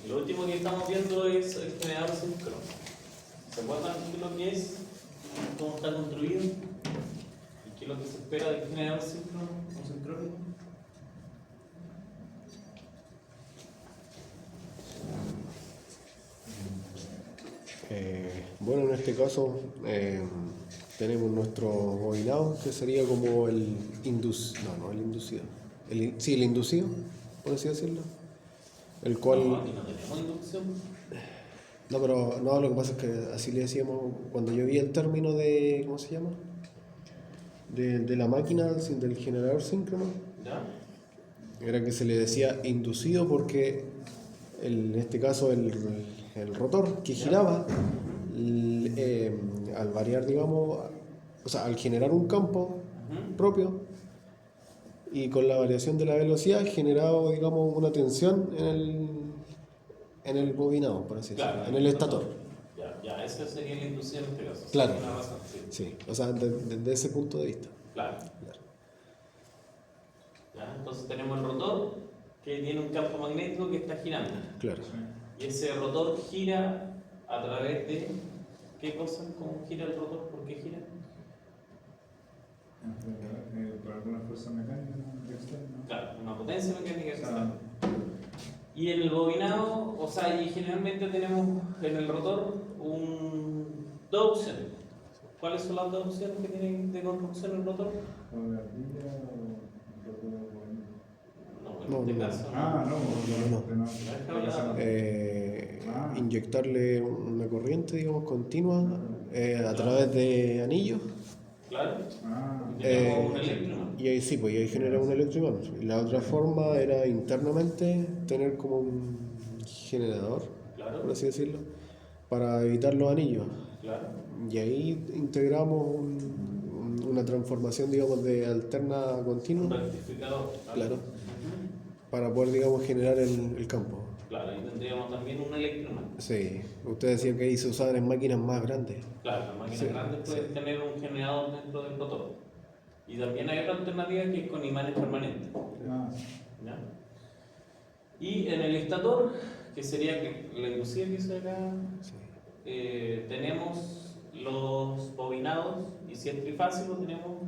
Lo último que estamos viendo es el generador síncrono. ¿Se acuerdan qué es lo que es? ¿Cómo está construido? ¿Y qué es lo que se espera del generador síncrono o sincrónico? Bueno, en este caso tenemos nuestro bobinado, que sería como el inducido, no el inducido, sí, el inducido, por así decirlo, el cual... No, aquí no tenemos inducción. No, pero no, lo que pasa es que así le decíamos, cuando yo vi el término de, ¿cómo se llama? De la máquina, del generador síncrono, ¿Ya? era que se le decía inducido porque en este caso el rotor que giraba, al variar, digamos, o sea, al generar un campo propio y con la variación de la velocidad generaba, digamos, una tensión en el bobinado, por así decirlo, Claro, en el estator. Ya, esa sería la inducción en este caso. Claro. Tiene razón, sí. Sí, o sea, desde ese punto de vista. Claro. Claro. ¿Ya? Entonces tenemos el rotor que tiene un campo magnético que está girando. Claro. Y ese rotor gira a través de ¿qué cosa? ¿Cómo gira el rotor? ¿Por qué gira? Por alguna fuerza mecánica externa. Claro, una potencia mecánica O sea, externa. Y en el bobinado, o sea, y generalmente tenemos en el rotor dos opciones. ¿Cuáles son las dos opciones que tiene de construcción el rotor? o la ardilla o rotor bobinado. No, en este No. caso No. Inyectarle una corriente, digamos, continua a través de anillos. Claro. Ah, Tenemos un electroimán. Y ahí sí, pues y ahí genera un electroimán. Y la otra forma era internamente tener como un generador, Claro. por así decirlo, para evitar los anillos. Claro. Y ahí integramos una transformación, digamos, de alterna a Un continua, rectificador. claro, para poder, digamos, generar el campo. Claro, y tendríamos también un electroimán. Sí, usted decía que ahí se usaban en máquinas más grandes. Claro, las máquinas Sí, grandes pueden sí. tener un generador dentro del rotor. Y también hay otra alternativa que es con imanes permanentes. ¿Ya? Y en el estator, que sería la inducida que hice acá, Sí. tenemos los bobinados, y si es trifásico tenemos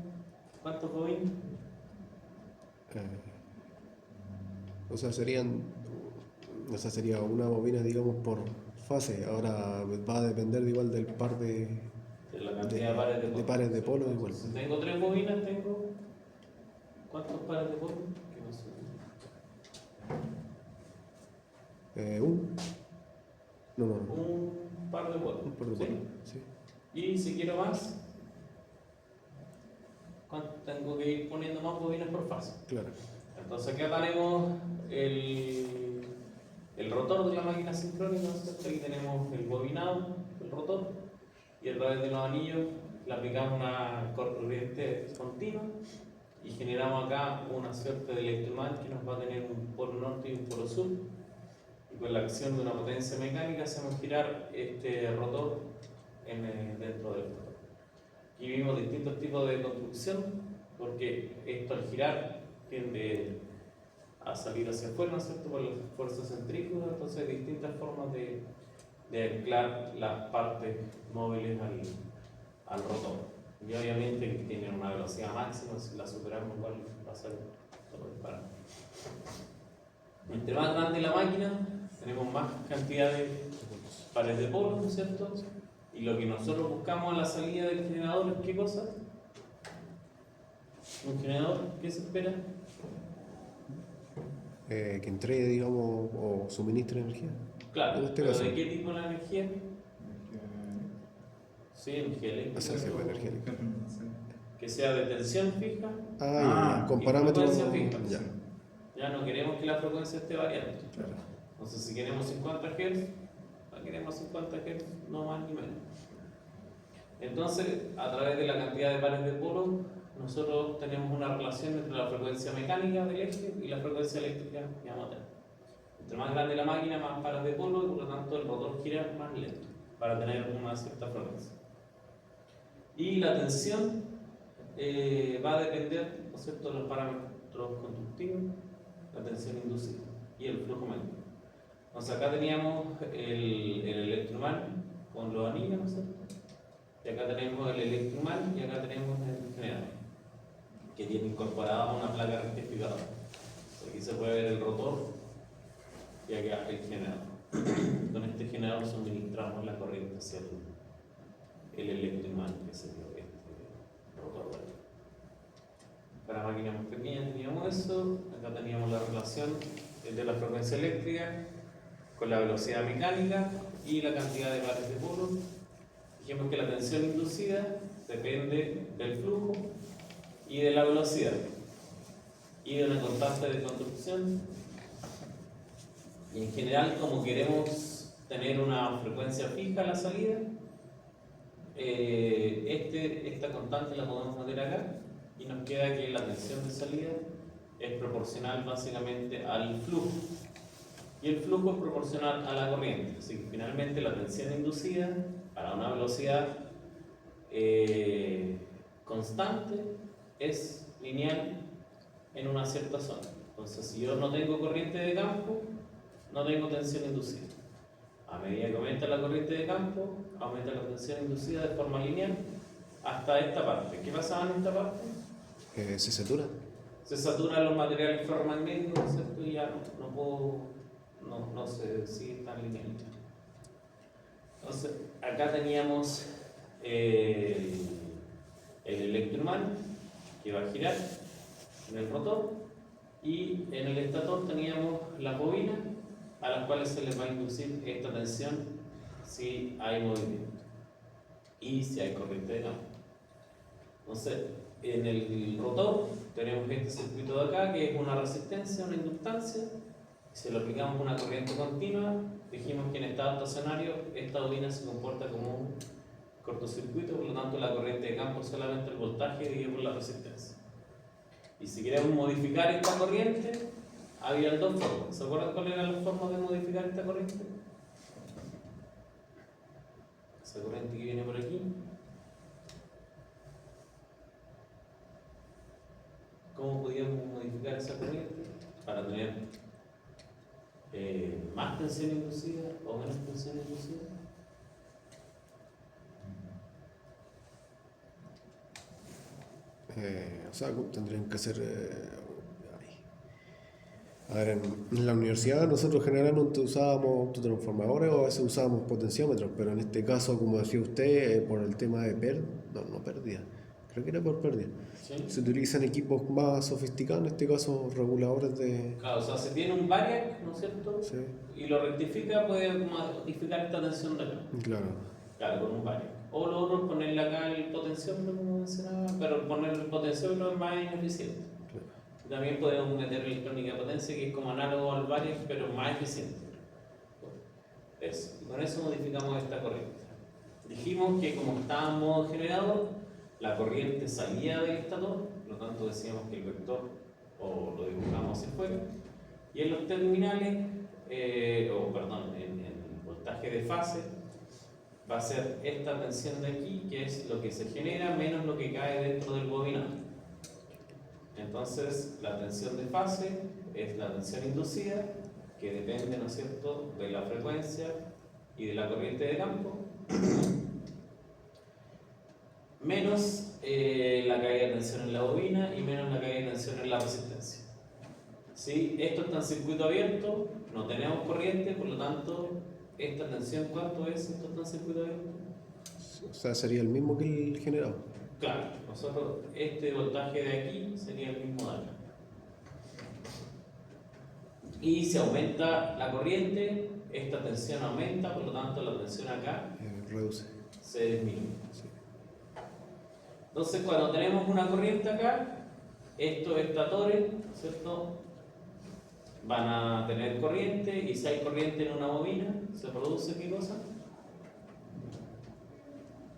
¿cuántos bobinos? O sea, sería una bobina, digamos, por fase. Ahora va a depender igual del par De la cantidad de pares de polo. polo igual. Si tengo 3 bobinas, tengo ¿cuántos pares de polo? ¿Qué más? No. Un par de polo. Un par de ¿sí? polo, sí. Y si quiero más, ¿cuánto tengo que ir poniendo más bobinas por fase? Claro. Entonces acá tenemos el rotor de la máquina sincrónica, ¿cierto? Aquí tenemos el bobinado, el rotor, y a través de los anillos le aplicamos una corriente continua y generamos acá una suerte de electroimán que nos va a tener un polo norte y un polo sur. Y con la acción de una potencia mecánica hacemos girar este rotor dentro del rotor. Aquí vimos distintos tipos de construcción, porque esto al girar tiende a salir hacia afuera, ¿no es cierto?, por las fuerzas centrífugas. Entonces hay distintas formas de anclar las partes móviles al rotor. Y obviamente tienen una velocidad máxima, si la superamos igual va a ser todo disparado. Entre más grande la máquina, tenemos más cantidad de pares de polo, ¿no es cierto? Y lo que nosotros buscamos a la salida del generador es ¿qué cosa? ¿Un generador? ¿Qué se espera? Que entregue, digamos, o suministre energía. Claro, En este pero caso. ¿de qué tipo la energía? Sí, energía eléctrica. O sea, sí, pues, energía eléctrica. Que sea de tensión fija Ya. Con y parámetros. frecuencia fija. Ya. Ya no queremos que la frecuencia esté variando. Claro. Entonces, si queremos 50 Hz, la queremos 50 Hz, no más ni menos. Entonces, a través de la cantidad de pares de polo, nosotros tenemos una relación entre la frecuencia mecánica del eje y la frecuencia eléctrica de motor. Entre más grande la máquina, más pares de polo, y por lo tanto el rotor gira más lento para tener una cierta frecuencia. Y la tensión va a depender, ¿no es cierto?, de los parámetros conductivos, la tensión inducida y el flujo magnético. Entonces acá teníamos el electroimán con los anillos, ¿no es cierto? Y acá tenemos el electroimán y acá tenemos el generador, que tiene incorporada una placa rectificadora. Aquí se puede ver el rotor y acá el generador. Con este generador suministramos la corriente hacia el electroimán, que sería este rotor de aquí. Para máquinas más pequeñas teníamos eso, acá teníamos la relación de la frecuencia eléctrica con la velocidad mecánica y la cantidad de pares de polos. Dijimos que la tensión inducida depende del flujo y de la velocidad y de una constante de conducción. Y en general, como queremos tener una frecuencia fija a la salida, esta constante la podemos meter acá y nos queda que la tensión de salida es proporcional básicamente al flujo y el flujo es proporcional a la corriente. Así que finalmente la tensión inducida para una velocidad constante es lineal en una cierta zona. Entonces, si yo no tengo corriente de campo, no tengo tensión inducida. A medida que aumenta la corriente de campo, aumenta la tensión inducida de forma lineal hasta esta parte. ¿Qué pasaba en esta parte? Se satura. Se saturan los materiales ferromagnéticos, ¿cierto? Y ya no se sigue tan lineal. Entonces, acá teníamos el electroimán que va a girar en el rotor y en el estator teníamos las bobinas a las cuales se les va a inducir esta tensión si hay movimiento y si hay corriente de campo. Entonces, en el rotor tenemos este circuito de acá que es una resistencia, una inductancia. Si le aplicamos una corriente continua, dijimos que en estado estacionario esta bobina se comporta como un cortocircuito, por lo tanto la corriente de campo es solamente el voltaje dividido por la resistencia. Y si queremos modificar esta corriente, había dos formas. ¿Se acuerdan cuáles eran las formas de modificar esta corriente? Esa corriente que viene por aquí. ¿Cómo podíamos modificar esa corriente para tener más tensión inducida o menos tensión inducida? O sea, tendrían que hacer. A ver, en la universidad nosotros generalmente usábamos autotransformadores o a veces usábamos potenciómetros, pero en este caso, como decía usted, por el tema de pérdida, creo que era por pérdida. ¿Sí? Se utilizan equipos más sofisticados, en este caso reguladores de. Claro, o sea, se tiene un variac, ¿no es cierto? Sí, Y lo rectifica, puede modificar esta tensión de acá. claro. Claro, con un variac. O lo otro es ponerle acá el potenciómetro, como mencionaba, pero poner el potenciómetro es más ineficiente. Claro. También podemos meter electrónica de potencia, que es como análogo al variac, pero más eficiente. Eso. Y con eso modificamos esta corriente. Dijimos que como estaba en modo generador, la corriente salía del estator, por lo tanto decíamos que el vector, o lo dibujamos hacia afuera, y en los terminales, en el voltaje de fase, va a ser esta tensión de aquí, que es lo que se genera menos lo que cae dentro del bobinado. Entonces, la tensión de fase es la tensión inducida, que depende, ¿no es cierto?, de la frecuencia y de la corriente de campo, menos la caída de tensión en la bobina y menos la caída de tensión en la resistencia. ¿Sí? Esto está en circuito abierto, no tenemos corriente, por lo tanto, esta tensión, ¿cuánto es? Esto está en circuito abierto. O sea, sería el mismo que el generador. Claro, nosotros, este voltaje de aquí sería el mismo de acá. Y si aumenta la corriente, esta tensión aumenta, por lo tanto la tensión acá Reduce. se disminuye. Sí. Entonces, cuando tenemos una corriente acá, estos estatores, ¿cierto?, van a tener corriente, y si hay corriente en una bobina, se produce ¿qué cosa?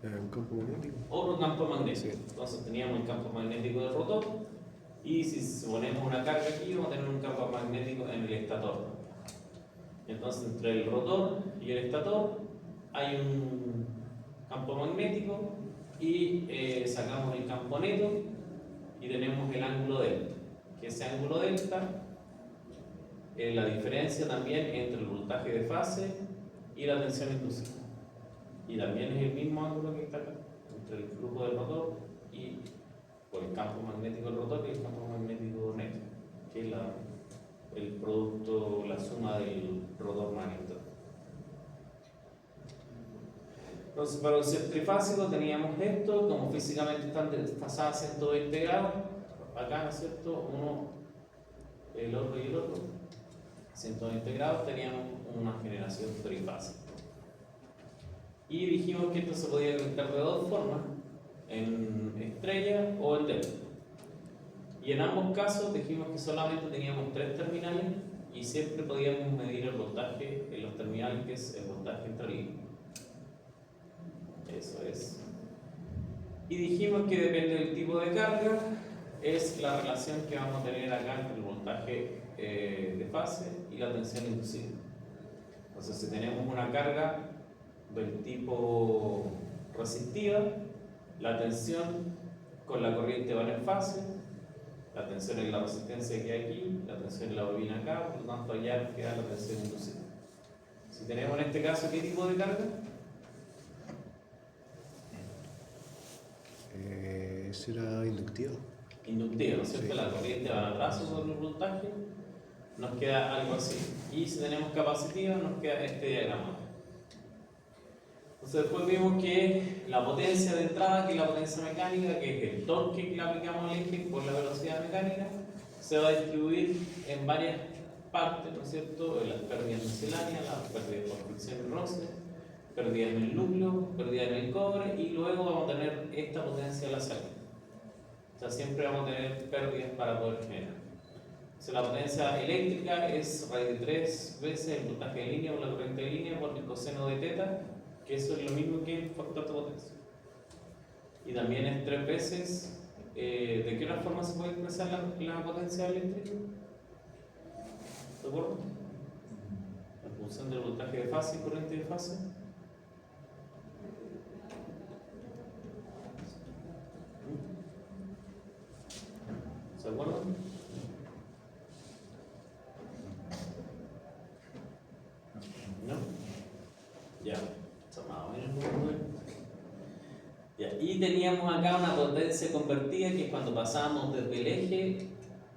Un campo magnético. Otro campo magnético. Sí. Entonces teníamos el campo magnético del rotor, y si ponemos una carga aquí, vamos a tener un campo magnético en el estator. Entonces, entre el rotor y el estator hay un campo magnético, y sacamos el campo neto y tenemos el ángulo delta, que ese ángulo delta la diferencia también entre el voltaje de fase y la tensión inducida. Y también es el mismo ángulo que está acá, entre el flujo del rotor y por el campo magnético del rotor y el campo magnético neto, que es el producto, la suma del rotor magnético. Entonces, para un ser trifásico teníamos esto, como físicamente están desfasadas 120 grados, acá, ¿no es cierto? Uno, el otro y el otro, 120 grados, teníamos una generación trifásica. Y dijimos que esto se podía conectar de dos formas, en estrella o en delta. Y en ambos casos dijimos que solamente teníamos 3 terminales y siempre podíamos medir el voltaje en los terminales, que es el voltaje intralínea. Eso es. Y dijimos que depende del tipo de carga, es la relación que vamos a tener acá entre el voltaje de fase y la tensión inducida. Entonces, si tenemos una carga del tipo resistiva, la tensión con la corriente van en fase, la tensión en la resistencia que hay aquí, la tensión en la bobina acá, por lo tanto allá nos queda la tensión inducida. Si tenemos en este caso, ¿qué tipo de carga? ¿Será inductivo? Inductiva, ¿no es cierto? Sí. La corriente va atrás sobre el voltaje, nos queda algo así. Y si tenemos capacitiva, nos queda este diagrama. Entonces después vimos que la potencia de entrada, que es la potencia mecánica, que es el torque que le aplicamos al eje por la velocidad mecánica, se va a distribuir en varias partes, ¿no es cierto? En las pérdidas misceláneas, las pérdidas por fricción y roce, pérdidas en el núcleo, pérdidas en el cobre, y luego vamos a tener esta potencia a la salida. O sea, siempre vamos a tener pérdidas para poder generar. O sea, la potencia eléctrica es raíz de 3 veces el voltaje de línea o la corriente de línea por el coseno de teta, que eso es lo mismo que el factor de potencia. Y también es 3 veces, ¿de qué otra forma se puede expresar la potencia eléctrica? ¿De acuerdo? La función del voltaje de fase y corriente de fase. ¿Se acuerdan? ¿No? Ya. Más o menos muy bueno. Ya. Y teníamos acá una potencia convertida, que es cuando pasamos desde el eje,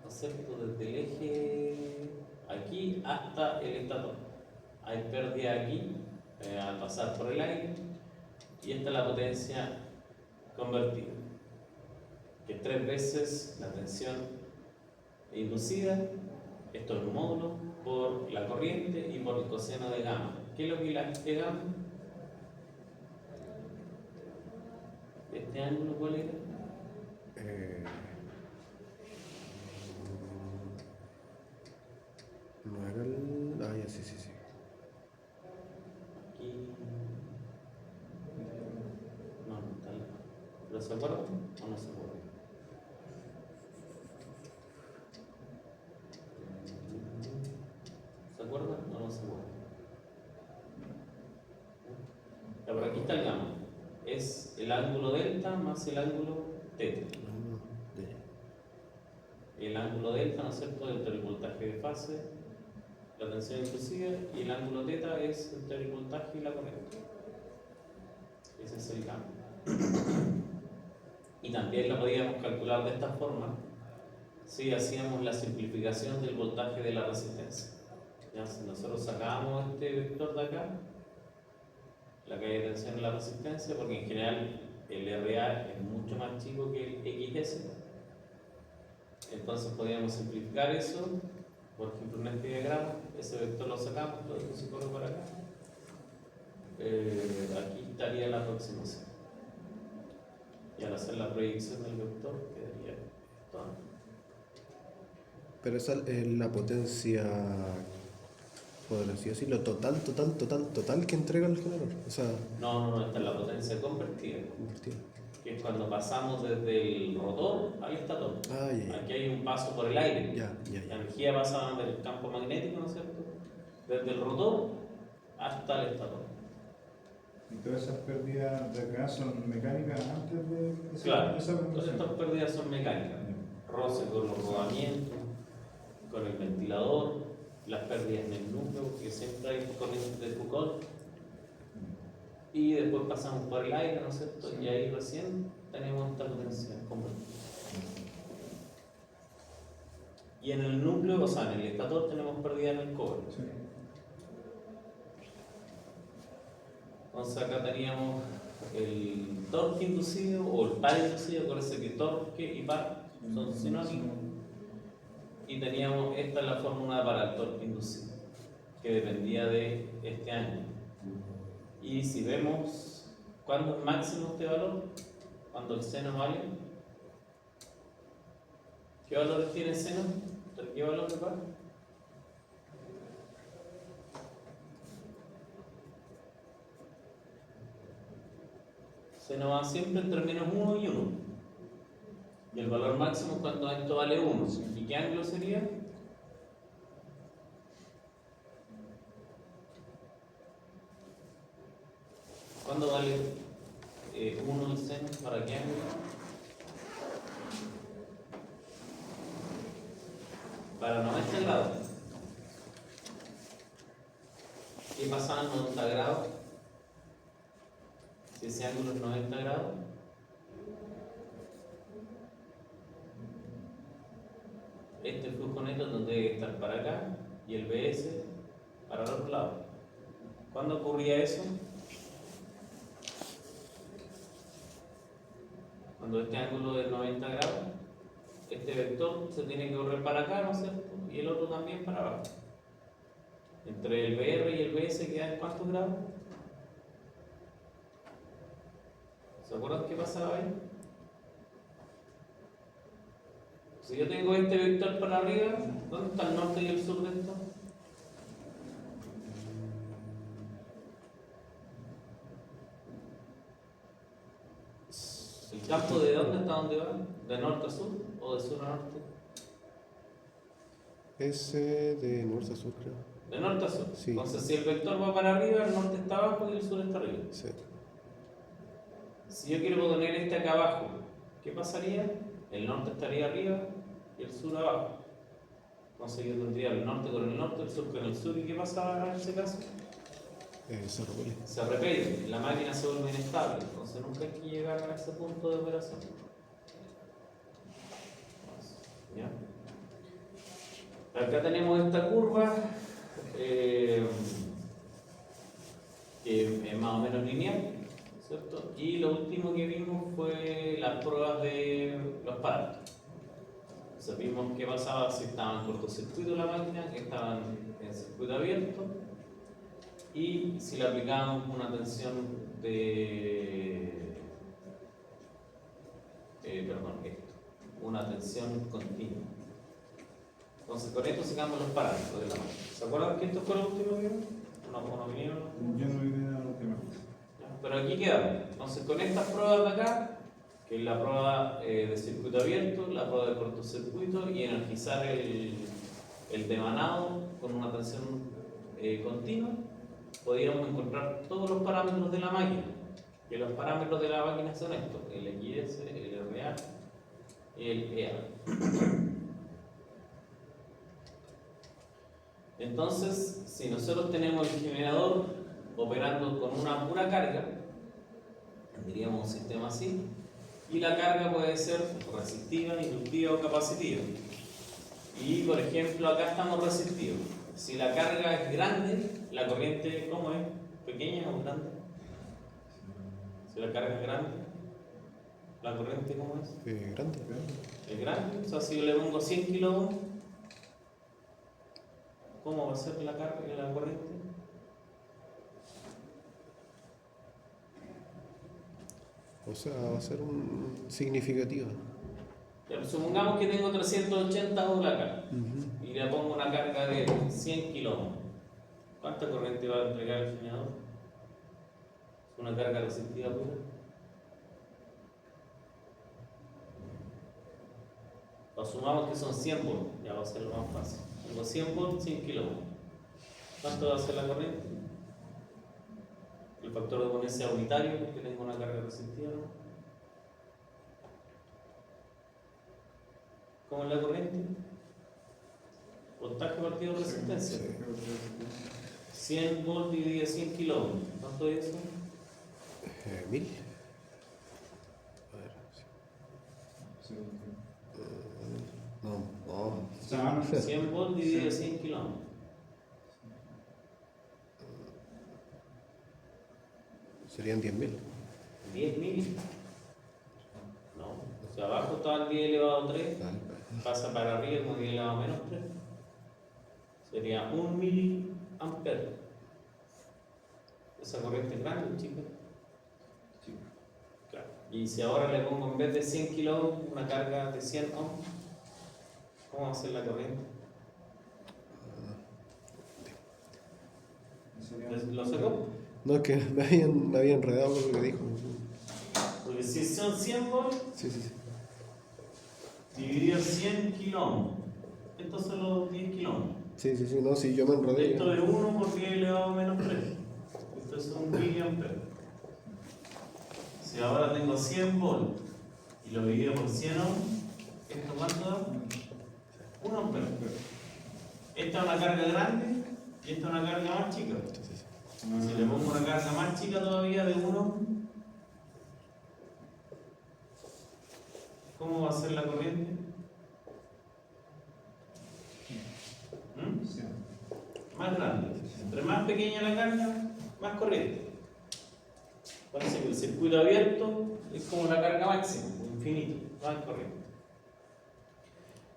¿no es cierto? Desde el eje aquí hasta el estator. Hay pérdida aquí al pasar por el aire, y esta es la potencia convertida, que es 3 veces la tensión inducida, esto es un módulo, por la corriente y por el coseno de gamma. ¿Qué es lo que es la de gamma? ¿Este ángulo cuál era? No era el... Ah, ya, sí. Aquí. No está ahí. ¿Pero se acuerdan o no se acuerdan? ¿Se acuerdan o no se acuerdan? Ya, por aquí está el gamma. Es el ángulo delta más el ángulo teta. El ángulo delta, ¿no es cierto?, entre el voltaje de fase, la tensión inducida, y el ángulo teta es entre el voltaje y la corriente. Ese es el gamma. Y también lo podíamos calcular de esta forma si hacíamos la simplificación del voltaje de la resistencia. Ya, si nosotros sacábamos este vector de acá, la caída de tensión en la resistencia, porque en general el RA es mucho más chico que el XS, entonces podríamos simplificar eso. Por ejemplo, en este diagrama, ese vector lo sacamos, lo se corre por acá. Aquí estaría la aproximación. Y al hacer la proyección del vector, quedaría esto. Pero esa es la potencia, por así decirlo, total que entrega el generador. O sea, No, esta es la potencia convertida, convertida. que es cuando pasamos desde el rotor al estator. Ah, ya. Aquí hay un paso por el aire. Ya. La energía pasa del campo magnético, ¿no es cierto?, desde el rotor hasta el estator. ¿Y todas esas pérdidas de acá son mecánicas antes de Claro, esa todas conversión? estas pérdidas son mecánicas. Roce con los rodamientos, con el ventilador, las pérdidas en el núcleo, porque siempre hay corrientes de Foucault, y después pasamos por el aire, ¿no es cierto? Y ahí recién tenemos esta potencia completa. Y en el núcleo, o sea, en el estator tenemos pérdida en el cobre. Sí. Entonces acá teníamos el torque inducido o el par inducido, acuérdense que torque y par son sinónimos. Y teníamos, esta es la fórmula para el torque inducido, que dependía de este año. Y si vemos, ¿cuándo es máximo este valor? Cuando el seno vale. ¿Qué valores tiene el seno? ¿Qué valor de par? Seno va siempre entre menos 1 y 1. Y el valor máximo es cuando esto vale 1. ¿Y qué ángulo sería? ¿Cuándo vale 1 el seno? ¿Para qué ángulo? Para 90 grados. ¿Qué pasaba en 90 grados? Si ese ángulo es 90 grados, este flujo neto no debe estar para acá y el BS para el otro lado. ¿Cuándo ocurría eso? Cuando este ángulo es 90 grados, este vector se tiene que correr para acá, ¿no es cierto? Y el otro también para abajo. Entre el BR y el BS quedan ¿cuántos grados? ¿Se acuerdan qué pasaba ahí? Si yo tengo este vector para arriba, ¿dónde está el norte y el sur de esto? ¿El campo de dónde está dónde va? ¿De norte a sur o de sur a norte? Ese de norte a sur, creo. De norte a sur. Sí. Entonces, si el vector va para arriba, el norte está abajo y el sur está arriba. Sí. Si yo quiero poner este acá abajo, ¿qué pasaría? El norte estaría arriba y el sur abajo. Entonces yo tendría el norte con el norte, el sur con el sur. ¿Y qué pasaba en ese caso? Se repele. Se repele, la máquina se vuelve inestable. Entonces nunca hay que llegar a ese punto de operación. ¿Ya? Acá tenemos esta curva que es más o menos lineal, ¿cierto? Y lo último que vimos fue las pruebas de los parámetros. Entonces vimos qué pasaba si estaba en cortocircuito la máquina, que estaban en circuito abierto, y si le aplicábamos una tensión de una tensión continua. Entonces con esto sacamos los parámetros de la máquina. ¿Se acuerdan que esto fue lo último que vimos? ¿No vinieron? Yo no vi nada lo que me gusta. Pero aquí quedamos. Entonces con estas pruebas de acá, que es la prueba de circuito abierto, la prueba de cortocircuito y energizar el devanado con una tensión continua, podríamos encontrar todos los parámetros de la máquina. Que los parámetros de la máquina son estos: el XS, el RA y el EA. Entonces, si nosotros tenemos el generador operando con una pura carga, tendríamos un sistema así, y la carga puede ser resistiva, inductiva o capacitiva. Y por ejemplo, acá estamos resistivos. Si la carga es grande, la corriente, ¿cómo es? ¿Pequeña o grande? Si la carga es grande, ¿la corriente cómo es? Grande. Es grande. O sea, si yo le pongo 100 kilo, ¿cómo va a ser la carga y la corriente? O sea, va a ser significativa. Pero supongamos que tengo 380 ohms acá y le pongo una carga de 100 kilo. ¿Cuánta corriente va a entregar el generador? ¿Es una carga resistiva pura? Asumamos que son 100 volts, ya va a ser lo más fácil. Tengo 100 volts, 100 kilo. ¿Cuánto va a ser la corriente? El factor de potencia unitario, porque tengo una carga resistiva, ¿no? ¿Cómo es la corriente? voltaje partido resistencia. Sí. 100 volts dividido 100 kilómetros. ¿Cuánto es eso? 1000. A ver. Sí. No. 100 volts dividido 100 kilómetros. Serían 10.000. 10.000. No. O sea, abajo está el 10 elevado a 3. Pasa para arriba como 10 elevado a menos 3. Sería 1 miliampere. Esa corriente es grande, chicos. Sí. Claro. Y si ahora le pongo en vez de 100 kilo una carga de 100 ohms, ¿cómo va a ser la corriente? ¿Lo sacó? No, es que me había enredado con lo que dijo. Porque si son 100 volts, Sí. dividido 100 kilo ohms, estos son los 10 kilómetros. Sí, no, sí, yo me enredé. Esto es 1 por 10 elevado a menos 3. Esto es 1 miliampere. Si ahora tengo 100 volts y lo divido por 100 ohms, ¿esto cuánto da? 1 ampere. Esta es una carga grande y esta es una carga más chica. Si le pongo una carga más chica todavía de 1, ¿cómo va a ser la corriente? Más grande. Entre más pequeña la carga, más corriente. Parece que el circuito abierto es como la carga máxima, infinito, más corriente.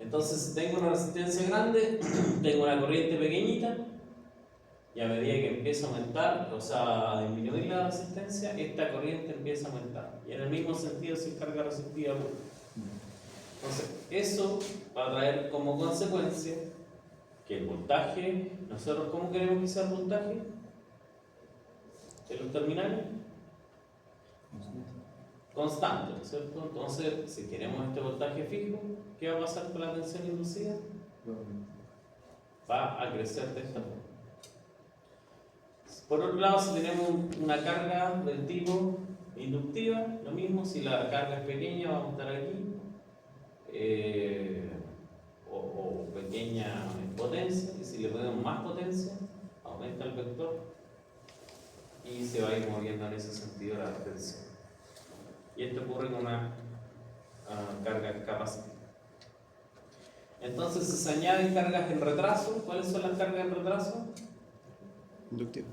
Entonces, si tengo una resistencia grande, tengo una corriente pequeñita, y a medida que empieza a aumentar, o sea, a disminuir la resistencia, esta corriente empieza a aumentar. Y en el mismo sentido si es carga resistiva pura. Entonces, eso va a traer como consecuencia que el voltaje, nosotros, ¿cómo queremos que sea el voltaje de los terminales? Constante, ¿no es cierto? Entonces, si queremos este voltaje fijo, ¿qué va a pasar con la tensión inducida? Va a crecer de esta forma. Por otro lado, si tenemos una carga del tipo inductiva, lo mismo, si la carga es pequeña, vamos a estar aquí, o pequeña en potencia, y si le ponemos más potencia, aumenta el vector y se va a ir moviendo en ese sentido la tensión. Y esto ocurre con una carga capacitiva. Entonces, si se añaden cargas en retraso, ¿cuáles son las cargas en retraso? Inductivo.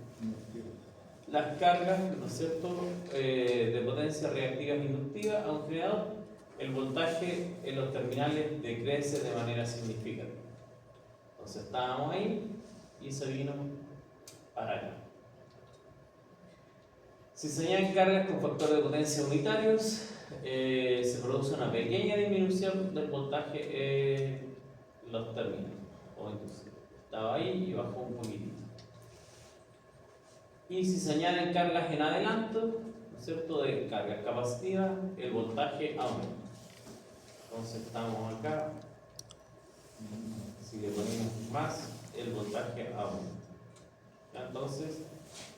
Las cargas, ¿no es cierto?, de potencia reactivas e inductivas a un generador, el voltaje en los terminales decrece de manera significativa. Entonces estábamos ahí y se vino para acá. Si se añaden cargas con factores de potencia unitarios, se produce una pequeña disminución del voltaje en los terminales o inducidos. Estaba ahí y bajó un poquitito. Y si se añaden cargas en adelanto, ¿no es cierto?, de cargas capacitivas, el voltaje aumenta. Entonces estamos acá, si le ponemos más, el voltaje aumenta. Entonces,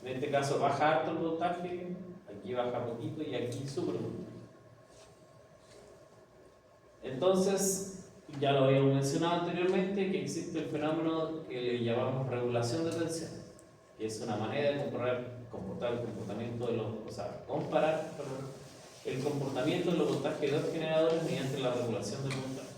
en este caso baja harto el voltaje, aquí baja poquito y aquí sube poquito. Entonces, ya lo habíamos mencionado anteriormente, que existe el fenómeno que le llamamos regulación de tensión, que es una manera de comparar el comportamiento de los, comparar el comportamiento de los voltajes de los generadores mediante la regulación del voltaje.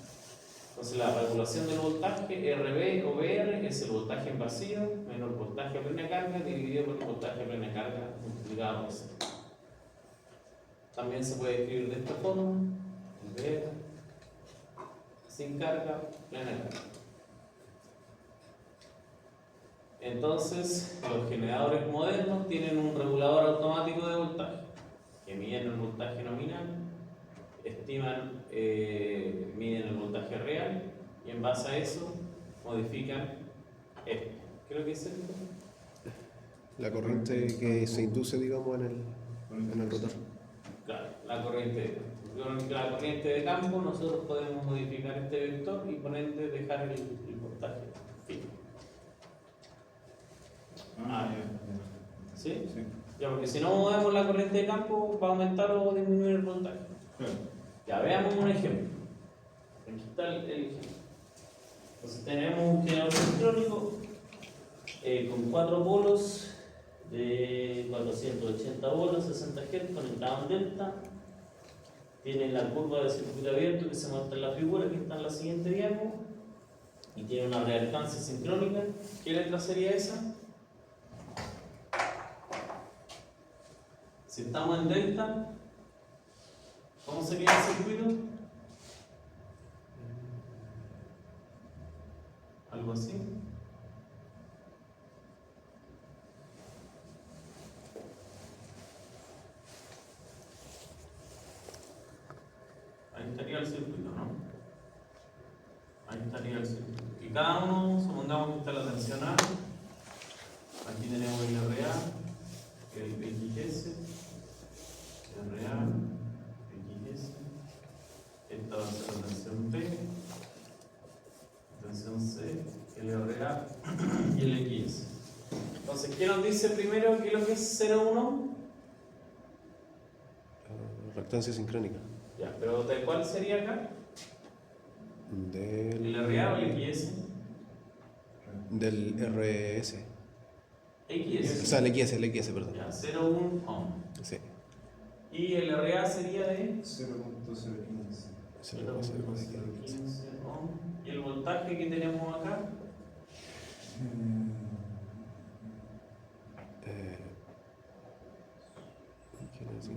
Entonces, la regulación del voltaje RB o VR es el voltaje en vacío menos el voltaje a plena carga dividido por el voltaje a plena carga multiplicado por 0. También se puede escribir de esta forma: VR sin carga, plena carga. Entonces, los generadores modernos tienen un regulador automático de voltaje que miden el voltaje nominal, estiman, miden el voltaje real y en base a eso modifican esto. Creo que es esto. La corriente que se induce, digamos, en el rotor. Claro, la corriente de campo, nosotros podemos modificar este vector y por ende dejar el voltaje fijo. ¿Sí? Sí. Ya, porque si no movemos la corriente de campo, va a aumentar o disminuir el voltaje. Claro. Ya veamos un ejemplo. Aquí está el ejemplo. Entonces tenemos un generador sincrónico con 4 polos de 480 bolas, 60 Hz, conectado en delta. Tiene la curva de circuito abierto que se muestra en la figura que está en la siguiente diapo. Y tiene una reactancia sincrónica. ¿Qué letra sería esa? Si estamos en delta, ¿cómo sería el circuito? Algo así. Ahí estaría el circuito, ¿no? Ahí estaría el circuito. Y cada uno, supongamos que está la tensión A. Aquí tenemos el RA, el XS, RA, XS. Esta va a ser la tensión P, tensión C, el RA y el XS. Entonces, ¿qué nos dice primero? ¿Qué es lo que es 0,1? Reactancia sincrónica. Ya, pero ¿de cuál sería acá? ¿El RA o el XS? Del RS. XS. O sea, el XS, perdón. Ya, 0,1 ohm. Sí. Y el RA sería de 0.015. 0,015 ohm. ¿Y el voltaje que tenemos acá? ¿Qué le decía?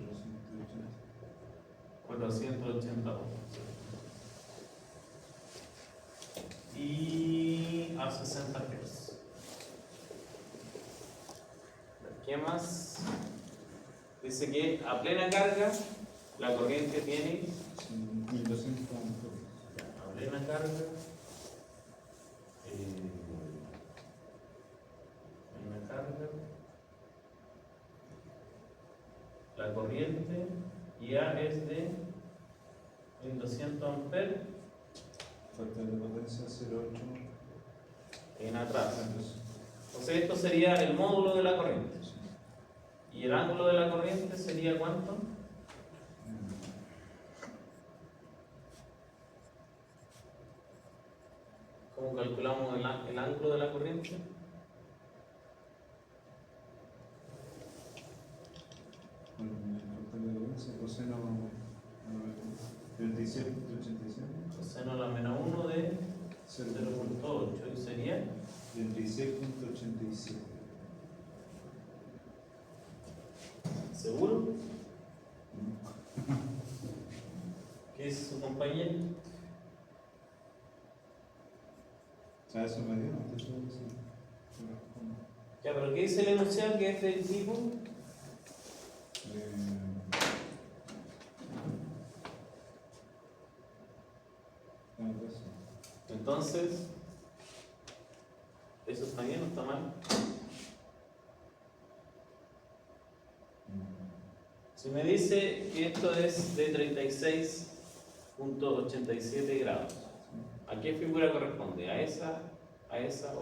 480 ohms. Y a 60 Hz. ¿Qué más? Dice que a plena carga la corriente tiene 1200 a plena carga la corriente ya es de 1200 amperes factor de potencia 0.8 en atrás. Entonces esto sería el módulo de la corriente. ¿Y el ángulo de la corriente sería cuánto? ¿Cómo calculamos el ángulo de la corriente? Coseno 37.87. Coseno a la menos 1 de 0.8 y sería 36.87. ¿seguro? ¿Qué dice su compañero? ¿Sabes eso me dio? Ya, pero ¿qué dice el enunciado que es del tipo? Entonces, ¿eso está bien o está mal? Si me dice que esto es de 36.87 grados, ¿a qué figura corresponde? ¿A esa o a esa?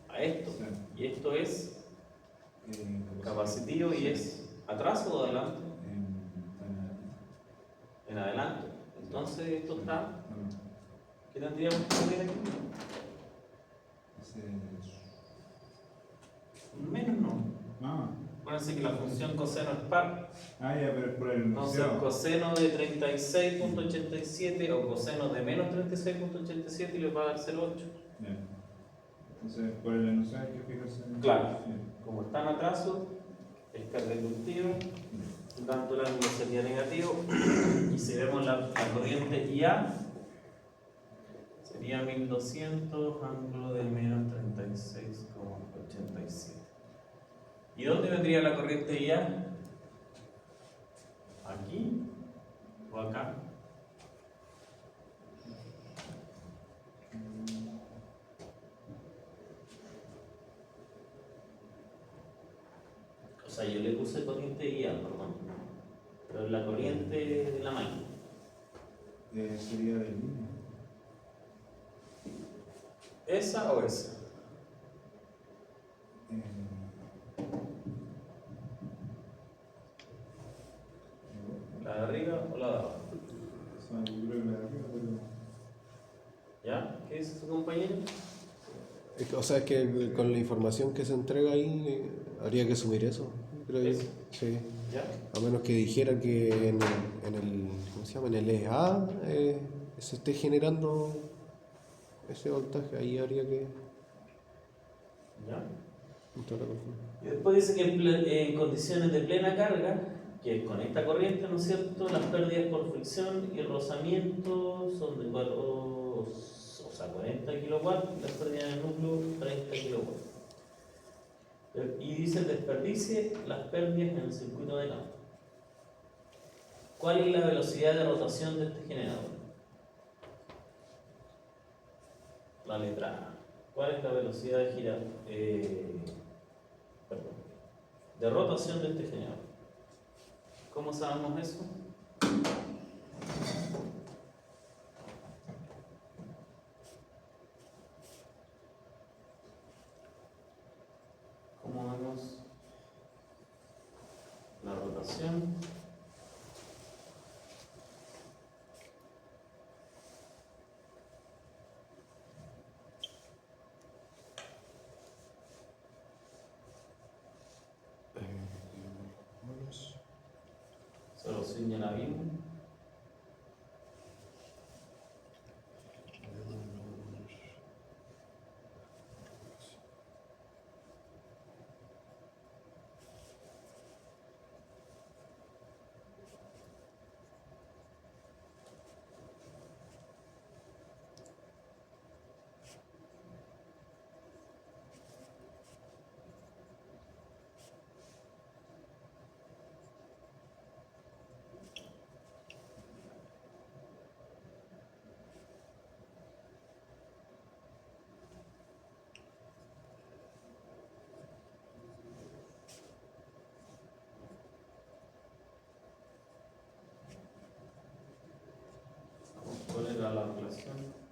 A esto. Y esto es capacitivo y es atrás o adelante. En adelante. Entonces esto está. ¿Qué tendríamos que poner aquí? Menos no. Acuérdense que la función coseno es par. Ya, pero es por el Entonces enunciado. coseno de 36.87 o coseno de menos 36.87 y le va a dar 0,8. Ya. Entonces, por el enunciado hay que fijarse en. Claro. Como están atraso, es carga inductiva, tanto el ángulo sería negativo. Y si vemos la corriente IA, sería 1200, ángulo de menos 36,87. ¿Y dónde vendría la corriente IA? ¿Aquí o acá? O sea, yo le puse corriente IA, perdón. Pero es la corriente de la máquina. Sería de línea. ¿Esa o esa? ¿La de arriba o la la de abajo. Yo creo que la de arriba, pero... ¿Ya? ¿Qué dice su compañero? O sea, es que con la información que se entrega ahí, habría que asumir eso, creo yo. ¿Eso? Sí. ¿Ya? A menos que dijera que en el ¿cómo se llama? En el EA se esté generando ese voltaje, ahí habría que ¿Ya? entrar a confirmar. Y después dice que en condiciones de plena carga, que es con esta corriente, ¿no es cierto?, las pérdidas por fricción y rozamiento son de 40 kilowatts, las pérdidas de núcleo 30 kilowatts. Y dice desperdicie las pérdidas en el circuito de campo. ¿Cuál es la velocidad de rotación de este generador? La letra A. ¿Cuál es la velocidad de rotación de este generador? ¿Cómo sabemos eso? ¿Cómo vemos la rotación? Solución ya la vimos. ¿Cuál era la relación?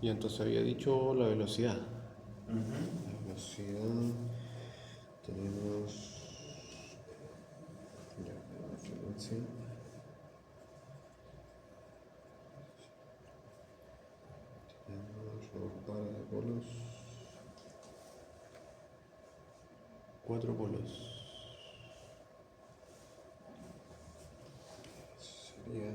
Y entonces había dicho la velocidad. Uh-huh. La velocidad tenemos la frecuencia. Tenemos los pares de polos. 4 polos. Sería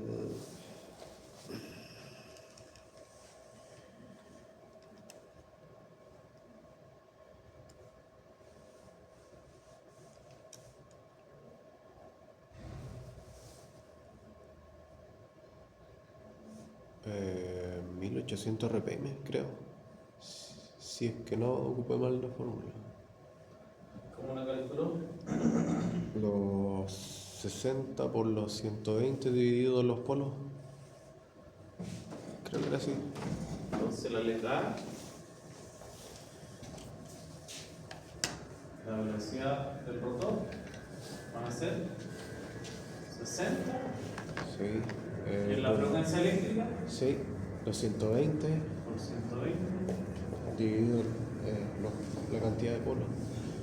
1800 RPM, creo. Si es que no ocupé mal la fórmula. ¿Cómo la calculó? Los 60 por los 120 dividido los polos. Creo que era así. Entonces la letra A, la velocidad del rotor, van a ser 60. Sí. ¿Y en la frecuencia eléctrica? Sí, los 120 por 120 dividido la cantidad de polos.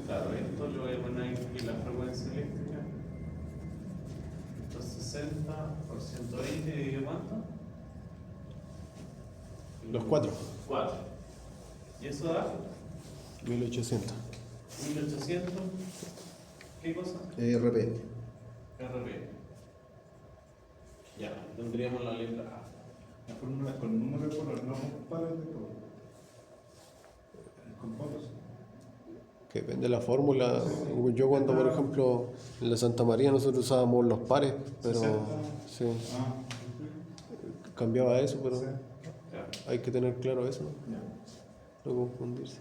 Claro, esto lo voy a poner aquí la frecuencia eléctrica. Entonces 60 por 120 dividido ¿cuánto? Los 4. 4. ¿Y eso da? 1800. 1800. ¿Qué cosa? RP. RP. Ya, tendríamos la letra A. La fórmula es con número de polos, no con pares de polos. Con polos. Que depende de la fórmula. Yo cuando, por ejemplo, en la Santa María nosotros usábamos los pares, pero 60. sí, Ah, cambiaba eso, pero... sí. Claro. Claro. Hay que tener claro eso, Ya. no confundirse.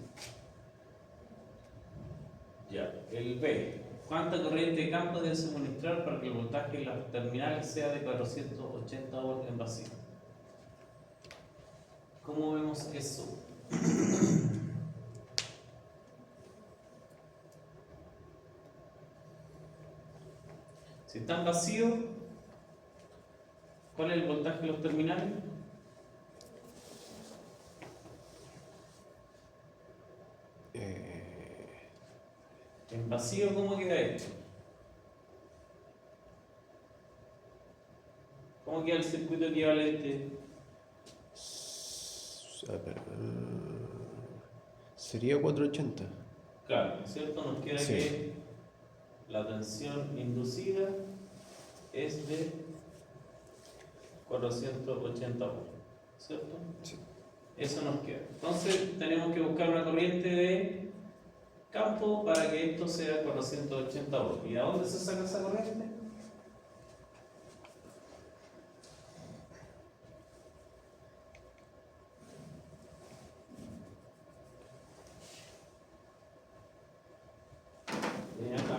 Ya, el B. ¿Cuánta corriente de campo debe suministrar para que el voltaje en las terminales sea de 480 volts en vacío? ¿Cómo vemos eso? Si están vacíos, ¿cuál es el voltaje de los terminales? En vacío, ¿cómo queda esto? ¿Cómo queda el circuito equivalente? A ver, sería 480. Claro, ¿no es cierto? Nos queda Sí. que la tensión inducida es de 480 volts, ¿cierto? Sí. Eso nos queda. Entonces tenemos que buscar una corriente de campo para que esto sea 480 volts. ¿Y a dónde se saca esa corriente? De acá.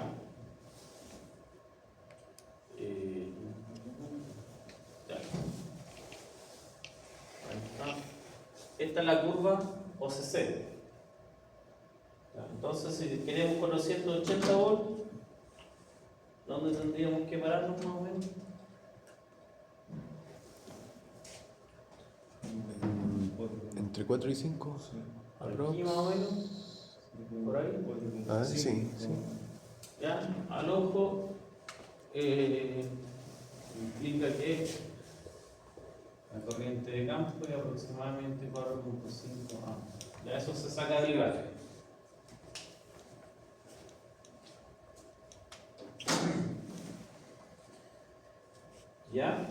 Ya. Ahí está. Esta es la curva OCC. Ya, entonces, si queremos 480 volts, ¿dónde tendríamos que pararnos más o menos? Entre 4 y 5. Por aquí más o menos. Por ahí. Ah, sí, sí. Ya, al ojo implica que la corriente de campo es aproximadamente 4.5 A. Ya eso se saca del gráfico. ¿Ya?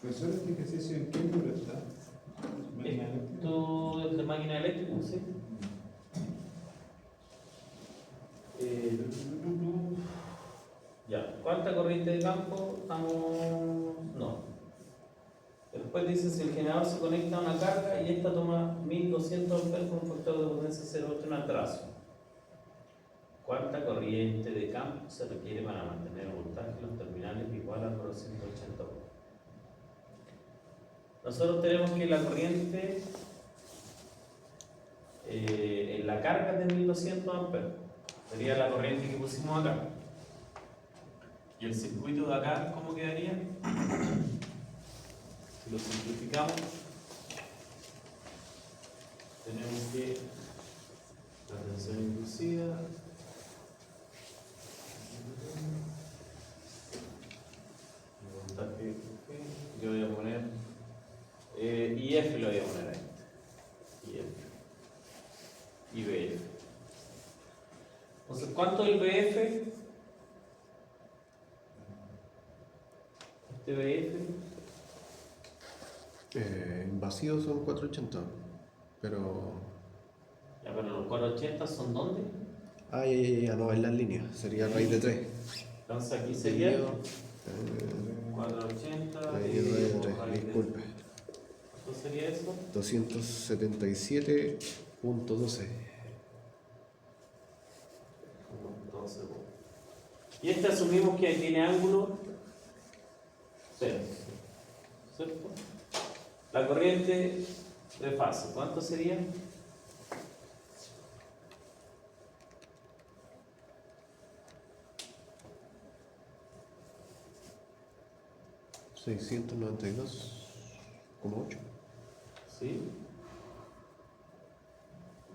Profesor, ¿este ejercicio en qué libro está? Esto es de máquina eléctrica, ¿sí? Ya, ¿cuánta corriente de campo estamos? No. Después dice si el generador se conecta a una carga y esta toma 1200 amperes con un factor de potencia 0,8 en atraso. ¿Cuánta corriente de campo se requiere para mantener el voltaje en los terminales igual a 480 volts? Nosotros tenemos que la corriente en la carga es de 1200 amperes. Sería la corriente que pusimos acá. ¿Y el circuito de acá cómo quedaría? Si lo simplificamos, tenemos que la tensión inducida el voltaje yo voy a poner IF lo voy a poner ahí. IF. Y BF. Entonces, ¿cuánto es el BF? Este BF. En vacío son 480. Pero. Ya, pero los 480 son ¿dónde? Ah, ya, no, en las líneas. Sería raíz de 3. Entonces aquí sería Dividido, 480 raíz dividido de por 3, raíz de disculpe. ¿Cuánto sería eso? 277.12. 12 volts. Y este asumimos que tiene ángulo 0, ¿cierto? La corriente de fase, ¿cuánto sería? $692,8. ¿Sí?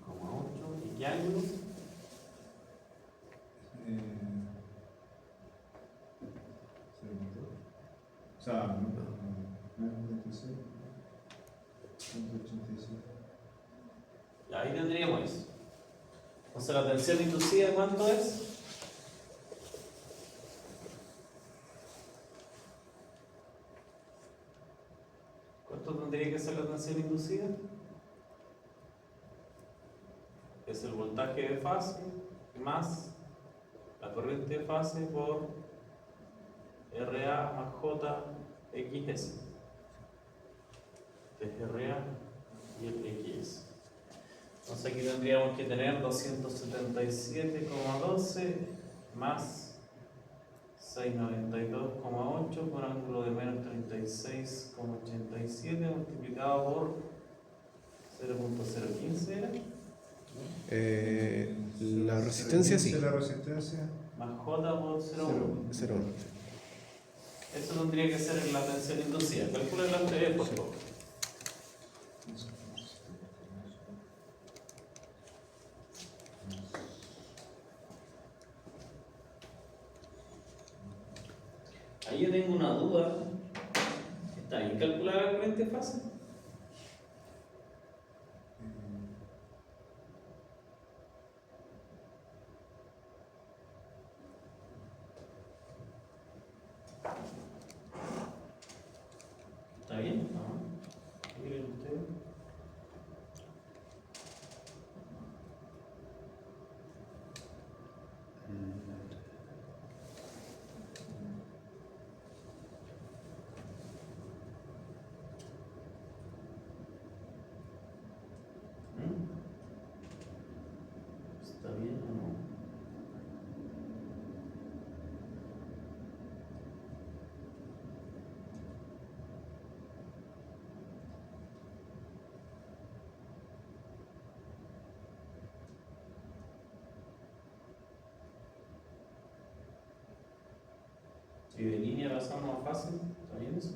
Como 8. ¿Y qué ángulo? O sea, no, 96, 187. Ya, ahí tendríamos eso. Entonces la tensión inducida, ¿cuánto es? ¿Cuánto tendría que ser la tensión inducida? Es el voltaje de fase más la corriente de fase por RA más JXS. TGRA y el XS. Entonces aquí tendríamos que tener 277,12 más 692,8 con ángulo de menos 36,87 multiplicado por 0.015 era. La resistencia sí. La resistencia. Más J por 0,1. 0. Eso tendría que ser en la tensión inducida. Calculen la ustedes, por favor. Ahí yo tengo una duda. ¿Está bien calculada la corriente fase? ¿Está bien? No. Miren ustedes. ¿Está bien o no? Si de línea pasamos a fase, ¿está bien eso?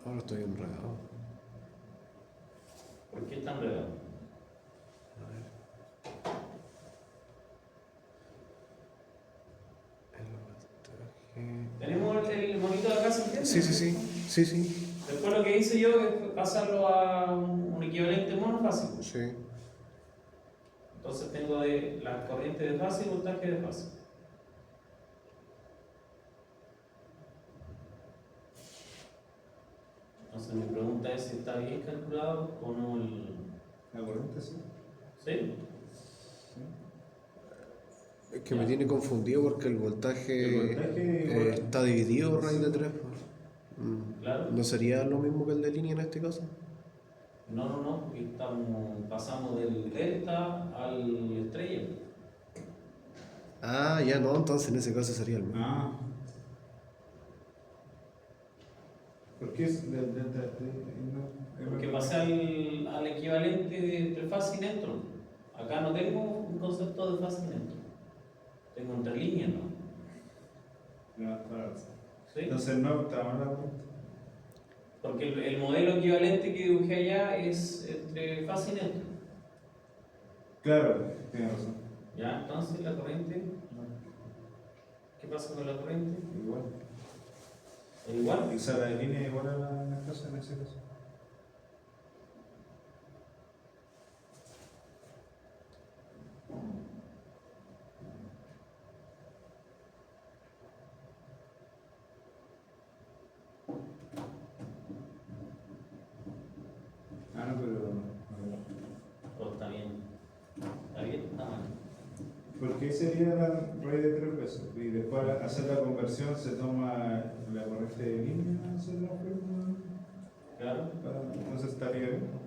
Ahora estoy enredado. ¿Por qué está enredado? A ver. El voltaje. ¿Tenemos el monito de acá, se entiende? Sí. Después lo que hice yo es pasarlo a un equivalente monofásico. Sí. Entonces tengo de la corriente de fase y voltaje de fase. Entonces mi pregunta es si está bien calculado o no el... La corriente sí. ¿Sí? Es que me tiene confundido porque el voltaje, igual. está dividido raíz de 3. Claro. ¿No sería lo mismo que el de línea en este caso? No. Pasamos del delta al estrella. Ah, ya no, entonces en ese caso sería el mismo. Ah. ¿Por qué es del delta Porque pasé al equivalente entre fase y neutro. Acá no tengo un concepto de fase y neutro. Tengo entre líneas, ¿no? No, claro. ¿Sí? Entonces no está mal la corriente. Porque el modelo equivalente que dibujé allá es entre fase y neutro. Claro, tiene razón. ¿Ya? Entonces la corriente, ¿qué pasa con la corriente? Igual. ¿Es igual? O sea, la de línea es igual a la casa en ese caso. Ah, no, pero. ¿O está bien? ¿Está bien? Está mal. Porque sería la raíz de 3 veces. Y después al hacer la conversión se toma la corriente de línea, se transforma. Claro. Entonces estaría bien, ¿no?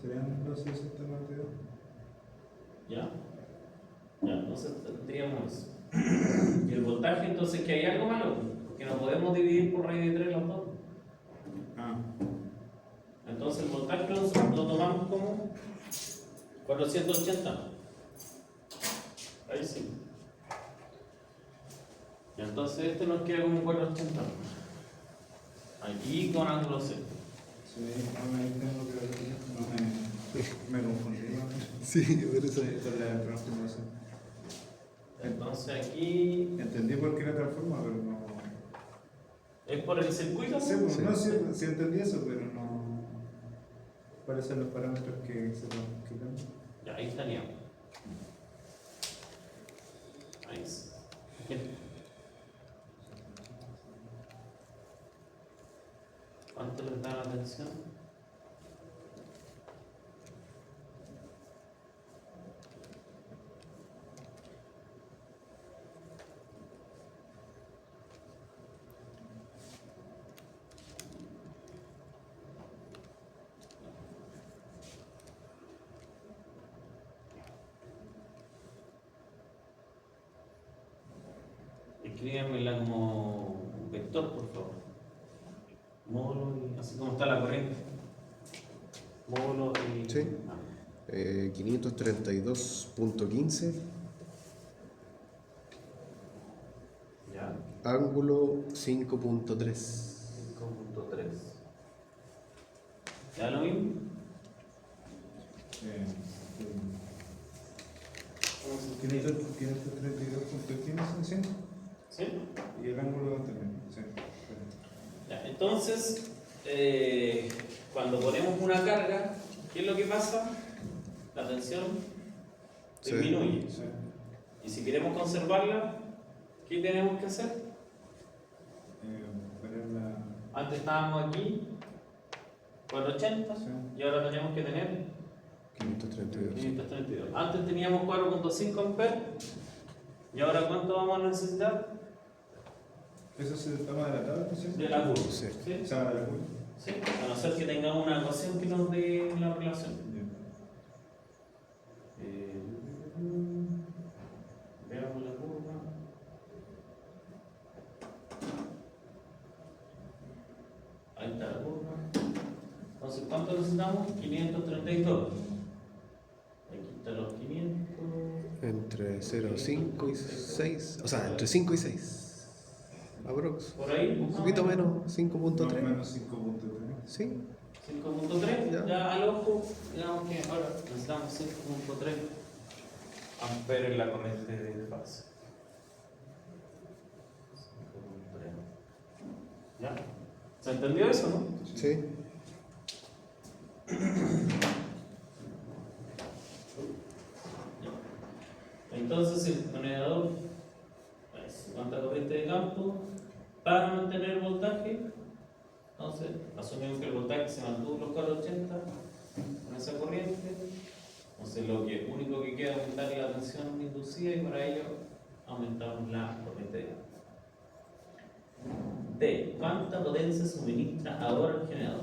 Serían los 692. ¿Ya? Ya, entonces tendríamos eso. Y el voltaje, entonces, que hay algo malo, porque no podemos dividir por raíz de 3 los dos. Ah, Entonces el voltaje lo tomamos como 480. Ahí sí. Y entonces este nos queda como 480. Aquí con ángulo C. sí, no me entiendo que me confundí. ¿No? Sí, por eso. Esto es la transformación. Entonces aquí Entendí por qué la transforma, pero no. es por el circuito. Sí, pues, Sí. no, sí entendí eso, pero no. ¿Cuáles son los parámetros que se cambian? Ya, ahí estaríamos. Ahí sí. Bien. ¿Cuánto les da la atención? escríbanmela como vector, por favor. Módulo y así como está la corriente. Módulo y. Sí. 532.15, Ya. ángulo 5.3. 5.3. ¿Ya lo mismo? Eh, 532.15, ¿sí? ¿Sí? Y el ángulo también, sí. Ya, entonces, cuando ponemos una carga, ¿qué es lo que pasa? La tensión Sí. disminuye. Sí. Y si queremos conservarla, ¿qué tenemos que hacer? Ponerla. Antes estábamos aquí, 480, Sí. y ahora tenemos que tener 532. 532. Antes teníamos 4.5 amperes, y ahora ¿cuánto vamos a necesitar? ¿Eso se toma de la tabla? ¿Sí? De la curva. Sí. ¿Sí? ¿Se llama de la curva? ¿Sí? A no ser que tengamos una ecuación que nos dé la relación. Veamos la curva. Ahí está la curva. Entonces, ¿cuánto necesitamos? 532. Aquí están los 500. Entre 0,5 y 6. O sea, entre 5 y 6. Aprox. Por ahí. Un poquito menos, Más o 5.3. menos 5.3. Sí. 5.3. Ya. Ya al ojo, digamos que ahora necesitamos 5.3 amperes en la corriente de fase. 5.3. ¿Ya? ¿Se entendió eso, no? Sí. Entonces el generador aguanta corriente de campo para mantener el voltaje. Entonces asumimos que el voltaje se mantuvo los 480 con esa corriente. Entonces lo único que queda es aumentar la tensión inducida y para ello aumentamos la corriente de campo. D. ¿Cuánta potencia suministra ahora el generador?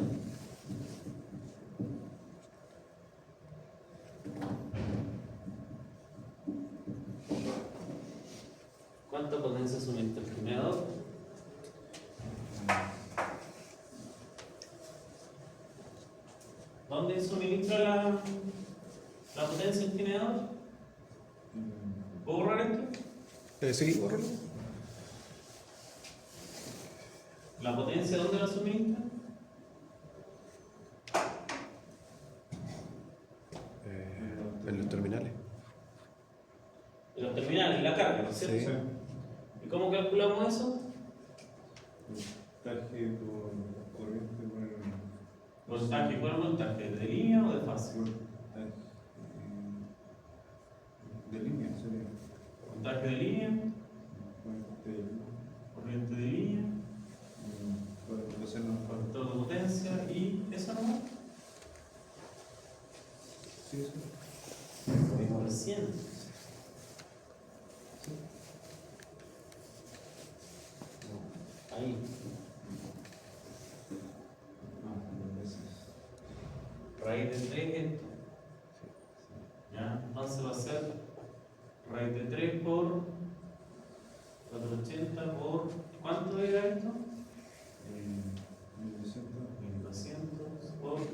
¿Cuánta potencia suministra el generador? ¿Dónde suministra la potencia el generador? ¿Puedo borrar esto? Sí, bórralo. ¿La potencia dónde la suministra? En los terminales. En los terminales, la carga, ¿no es cierto? Sí. ¿Y cómo calculamos eso? Voltaje por corriente por el. ¿Voltaje? ¿Cuál voltaje? ¿De línea o de fase? Voltaje de línea sería. ¿Voltaje de línea? ¿Corriente de línea? ¿Factor de potencia? ¿Y eso nomás? Sí, eso. Por 100. Ahí. Raíz de 3 esto. ¿Ya? Entonces va a ser raíz de 3 por 480 por. ¿Cuánto era esto? 1200 por 0.8.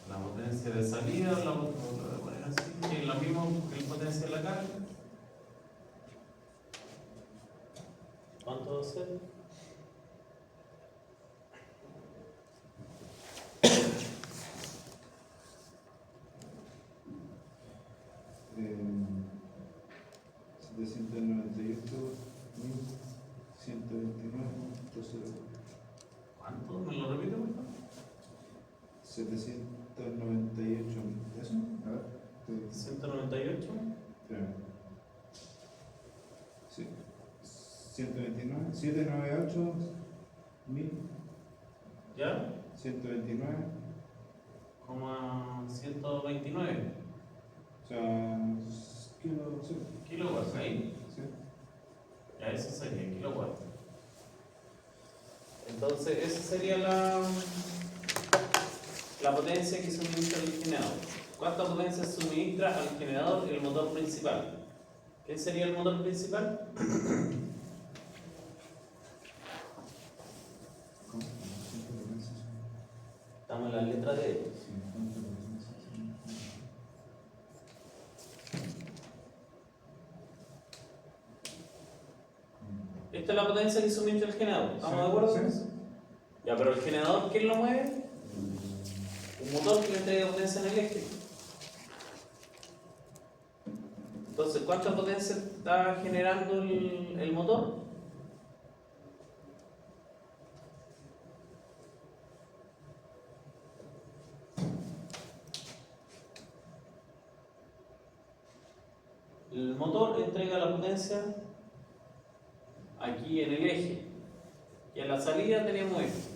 La potencia de salida, la voy a poner así, que es la misma que la potencia de la carga. ¿Cuánto va a ser? ¿Cuánto? ¿Me lo repito, por favor? 798.000. ¿Eso? A ver. 198. Espérame. Sí. 129. 798.000. ¿Ya? 129. Coma 129 O sea, sí. kilowatts ahí. Sí. Ya, eso sería kilowatts. Entonces, esa sería la potencia que suministra el generador. ¿Cuánta potencia suministra al generador el motor principal? ¿Qué sería el motor principal? Estamos en la letra D. Esta es la potencia que suministra el generador. ¿Estamos de acuerdo con eso? Ya, pero el generador, ¿quién lo mueve? Un motor que le entrega potencia en el eje. Entonces, ¿cuánta potencia está generando el motor? El motor entrega la potencia aquí en el eje. Y a la salida tenemos esto.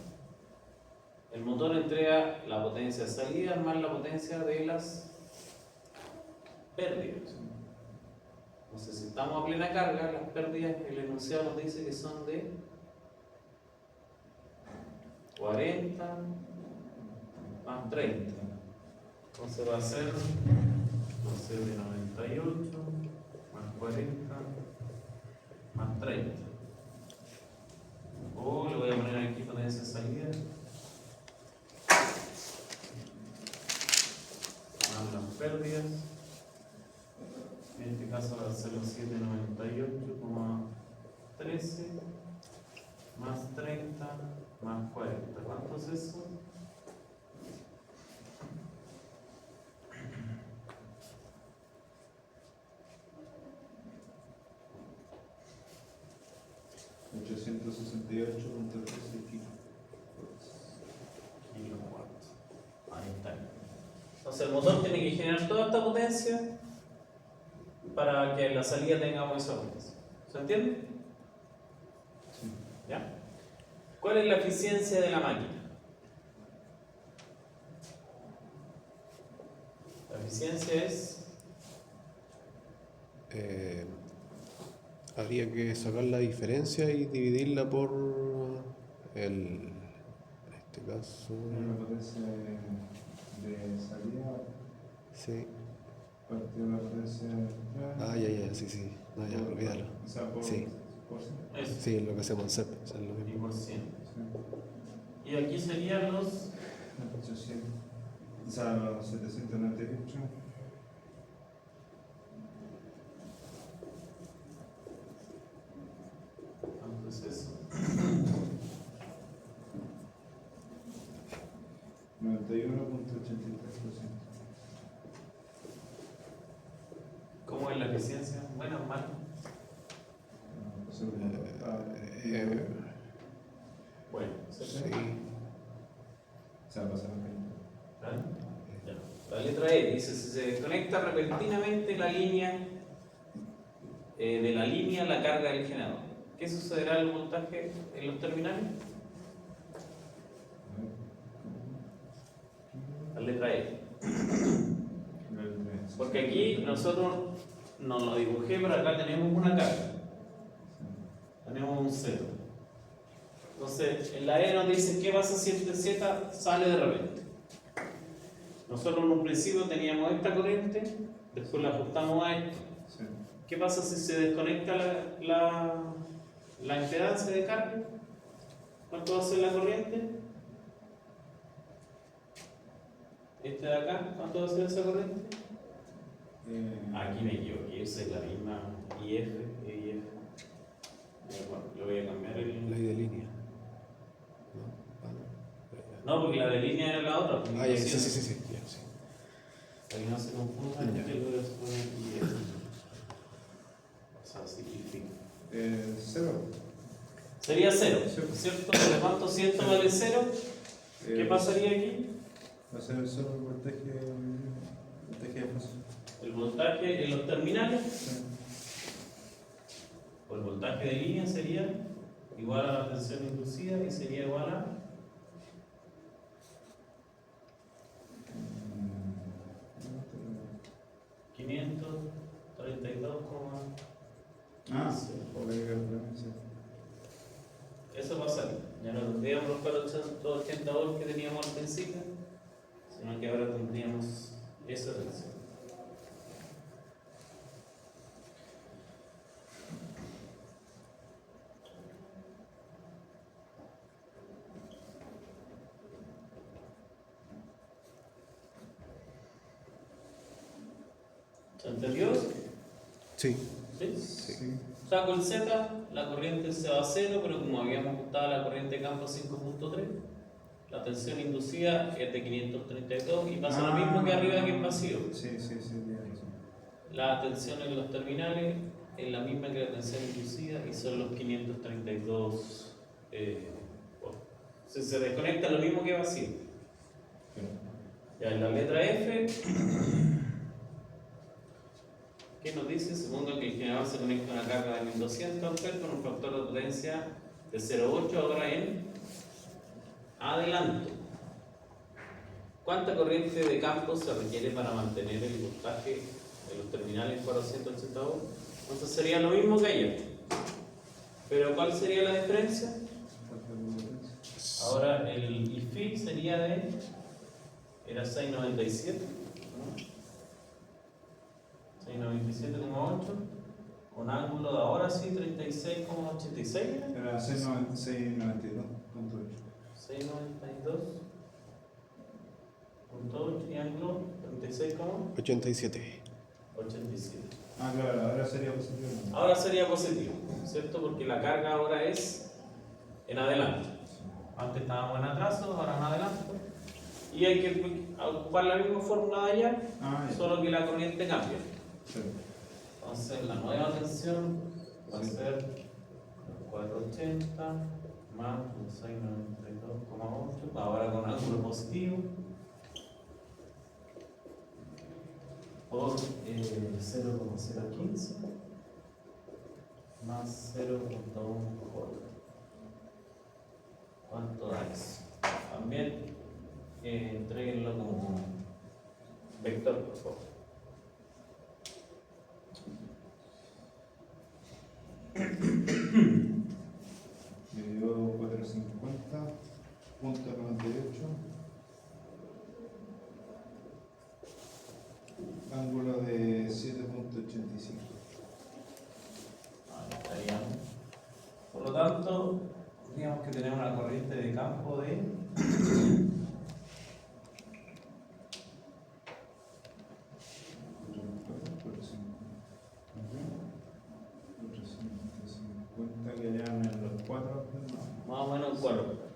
El motor entrega la potencia de salida más la potencia de las pérdidas. Entonces, si estamos a plena carga, las pérdidas, el enunciado nos dice que son de 40 más 30. Entonces va a ser de 98 más 40 más 30. O le voy a poner aquí potencia de salida más las pérdidas. En este caso va a ser los 798,13 más 30 más 40. ¿Cuánto es eso? Kilowatts. Ahí está. Entonces el motor tiene que generar toda esta potencia para que en la salida tengamos esa potencia. ¿Se entiende? Sí. ¿Ya? ¿Cuál es la eficiencia de la máquina? La eficiencia es... habría que sacar la diferencia y dividirla por en este caso. La potencia de salida Sí. partió la potencia de entrada. Ya, sí. No, ya, olvídalo. O sea, Sí. Eso. Sí, es lo que hacemos en CEP, es lo Y mismo. por 100. Y aquí serían los... 800. O sea, los 798. ¿Cuánto es eso? 91,83%. ¿Cómo es la eficiencia? ¿Buena o mala? Bueno, Sí. Se va a pasar ¿vale? Ya. La letra E dice: si se desconecta repentinamente la línea de la línea la carga del generador, ¿qué sucederá al voltaje en los terminales? La letra E. Porque aquí nosotros no lo dibujé, pero acá tenemos una carga. Tenemos un cero. Entonces, en la E nos dice qué pasa si este Z sale de repente. Nosotros en un principio teníamos esta corriente, después la ajustamos a esto. ¿Qué pasa si se desconecta la impedancia de carga? ¿Cuánto va a ser la corriente? Este de acá, ¿cuánto va a ser esa corriente? Aquí me equivoqué, esa es la misma IF, EIF. Bueno, le voy a cambiar el... Ley de línea. No, porque la de línea era la otra. Ya, sí. Ya, sí. Para que no se confundan, Ya. que lo voy a poner IF. O sea, significa. 0. Sería 0, Sí. ¿cierto? ¿Por lo tanto, si esto vale 0, ¿qué pasaría aquí? Va a ser solo el voltaje de fase. El voltaje en los terminales, o el voltaje de línea sería igual a la tensión inducida y sería igual a 532, eso va a salir. Ya no tendríamos los 480 volts que teníamos al principio, sino que ahora tendríamos Esa tensión. ¿Se entendió eso? Sí. ¿Sí? Sí. Saco el Z, la corriente se va a cero, pero como habíamos ajustado la corriente de campo 5.3, la tensión inducida es de 532 y pasa lo mismo que arriba que en vacío. Sí, tiene razón. La tensión en los terminales es la misma que la tensión inducida y son los 532 volts. Se desconecta lo mismo que vacío. Ya en la letra F, ¿qué nos dice? Supongo que el generador se conecta a una carga de 1200 A con un factor de potencia de 0,8 ahora en adelanto. ¿Cuánta corriente de campo se requiere para mantener el voltaje de los terminales 480 volts? Entonces sería lo mismo que ayer. Pero ¿cuál sería la diferencia? Ahora el IFI sería era 697, ¿no? 697,8 con ángulo de ahora sí 36,86. Era 692.8. 692.8 y ángulo 36,87. 87. Ah, claro, ahora sería positivo. Ahora sería positivo, ¿cierto? Porque la carga ahora es en adelante. Antes estábamos en atraso, ahora en adelante. Y hay que ocupar la misma fórmula de allá, solo que la corriente cambia. Sí. Entonces la nueva tensión va a ser 480 más 692,8, ahora con ángulo positivo, por 0,015 más 0,14. ¿Cuánto da eso? También entréguenlo como vector, por favor. Dividido 450.98. Ángulo de 7.85. Ahí estaríamos. Por lo tanto, digamos que tenemos una corriente de campo de 450 que llegan en los 4. más o menos 4.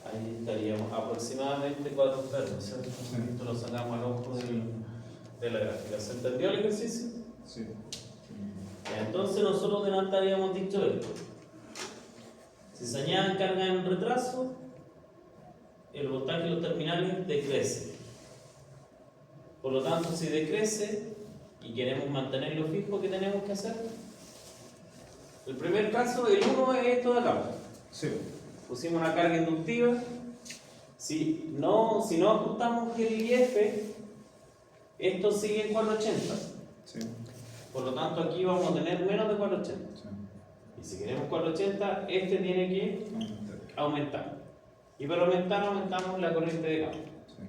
Ahí estaríamos aproximadamente 4 amperes, ¿cierto? Esto lo sacamos al ojo de la gráfica. ¿Se entendió el ejercicio? Sí. Ya, entonces nosotros delante habíamos dicho esto. Si se añaden cargas en retraso, el voltaje de los terminales decrece. Por lo tanto, si decrece y queremos mantenerlo fijo, ¿qué tenemos que hacer? El primer caso, el 1 es esto de acá. Sí. Pusimos una carga inductiva. Si no ajustamos el IF, esto sigue en 480. Sí. Por lo tanto, aquí vamos a tener menos de 480. Sí. Y si queremos 480, este tiene que aumentar. Y para aumentar, aumentamos la corriente de campo. Sí.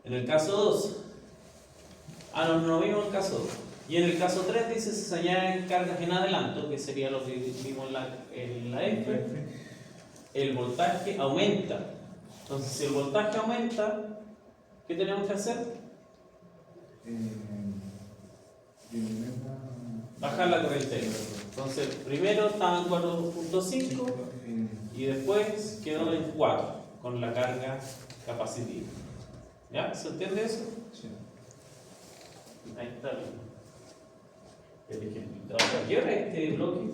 En el caso 2, no vimos el caso 2. Y en el caso 3 dice se añaden cargas en adelanto, que sería lo que vimos en la F. El voltaje aumenta. Entonces, si el voltaje aumenta, ¿qué tenemos que hacer? Bajar la corriente. Entonces, primero estaba en 4.5 y después quedó en 4 con la carga capacitiva. ¿Ya? ¿Se entiende eso? Sí. Ahí está el ejemplo. ¿Hasta qué hora es este bloque?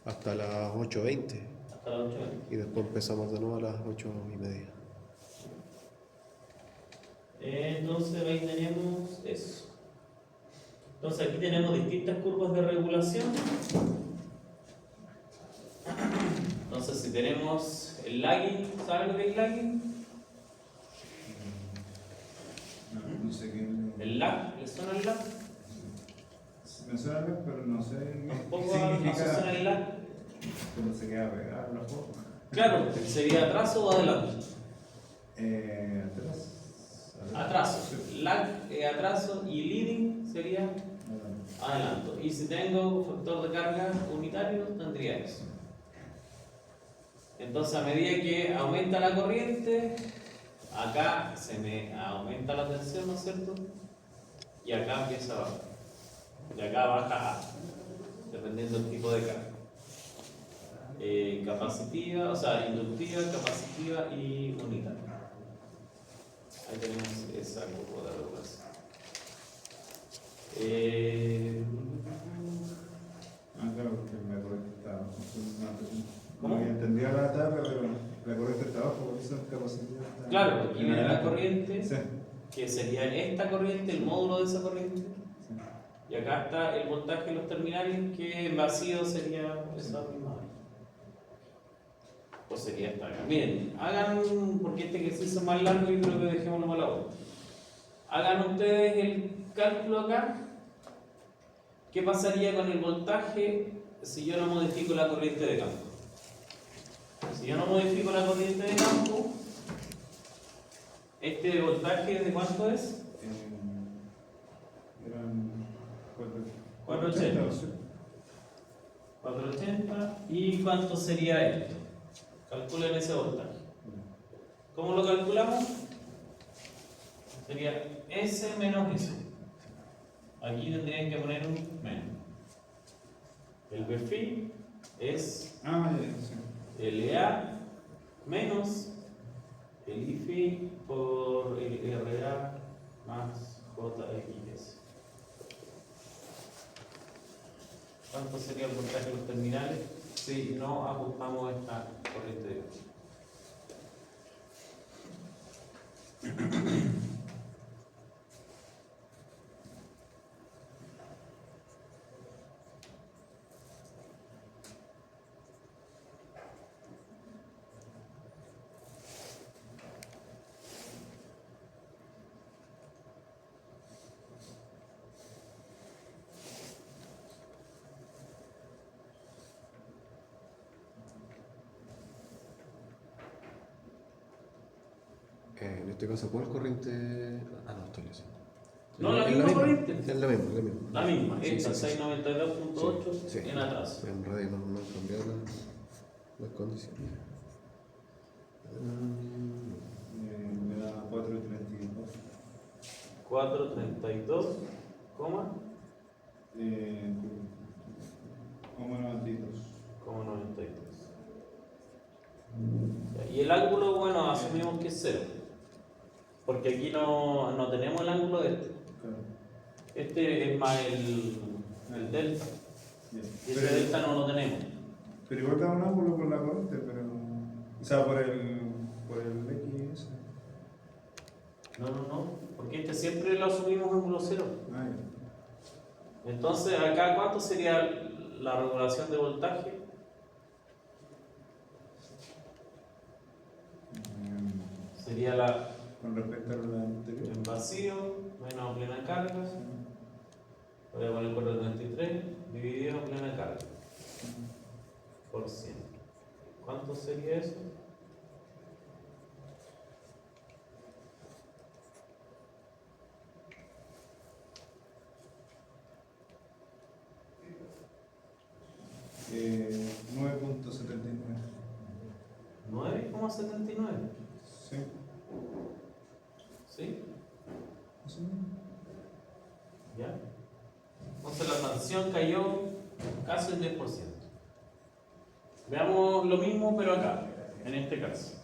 Hasta las 8:20. Hasta las 8 horas. Y después empezamos de nuevo a las 8:30. Entonces ahí tenemos eso. Entonces aquí tenemos distintas curvas de regulación. Entonces si tenemos el lagging, ¿saben lo que es lagging? No sé qué. El lag, ¿les suena el lag? menciona LAC, pero no sé qué Tampoco asocian significa el lag. cuando se queda pegado los juegos. Claro, ¿sería atraso o adelanto? Atrás. Atraso. Sí. Lag es atraso y leading sería Adelante. adelanto. Y si tengo factor de carga unitario, tendría eso. Entonces, a medida que aumenta la corriente, acá se me aumenta la tensión, ¿no es cierto? Y acá empieza a bajar. Y acá baja A, dependiendo del tipo de carga. Capacitiva, o sea, inductiva, capacitiva y unitaria. Ahí tenemos esa curva de regulación. Claro, porque la corriente está abajo. ¿Cómo? No había entendido la tabla, pero la corriente está abajo, por eso la capacidad está. Claro, aquí viene la adelante. corriente, Sí. que sería esta corriente, el módulo de esa corriente. Y acá está el voltaje de los terminales, que en vacío sería esa misma área. O sería esta acá. Miren, hagan, porque este ejercicio es más largo y creo que dejémoslo para la otra. Hagan ustedes el cálculo acá. ¿Qué pasaría con el voltaje si yo no modifico la corriente de campo? Si yo no modifico la corriente de campo, ¿este voltaje de cuánto es? Eran 480. 480. ¿Y cuánto sería esto? Calculen ese voltaje. ¿Cómo lo calculamos? Sería S menos S. Aquí tendrían que poner un menos. El BFI es LA menos el IFI por el RA más JXS. ¿Cuánto sería el voltaje de los terminales si no ajustamos esta corriente de corriente? En este caso, ¿cuál corriente? Ah, no, estoy leyendo. No, la misma corriente. Es la misma, la misma. La misma, Sí, esta sí, sí. 692.8 Sí. en atraso. En radio no han cambiado las condiciones. Me da 432. 432, coma, 92. como 92. Y el ángulo, bueno, asumimos que es 0. Porque aquí no tenemos el ángulo de este. Claro. Este es más el delta. Bien. Y ese delta no lo tenemos. Pero igual da un ángulo por la corriente, pero. O sea, por el X. No. Porque este siempre lo asumimos ángulo 0. Ah, ya. Entonces, acá, ¿cuánto sería la regulación de voltaje? Sería la Con respecto a la anterior. en vacío menos plena carga. Voy a poner 433 dividido plena carga por 100. ¿Cuánto sería eso? Eh, 9.79. 9,79. Sí. ¿Sí? ¿Eso? ¿Ya? Entonces la tensión cayó casi el 10%. Veamos lo mismo, pero acá, en este caso.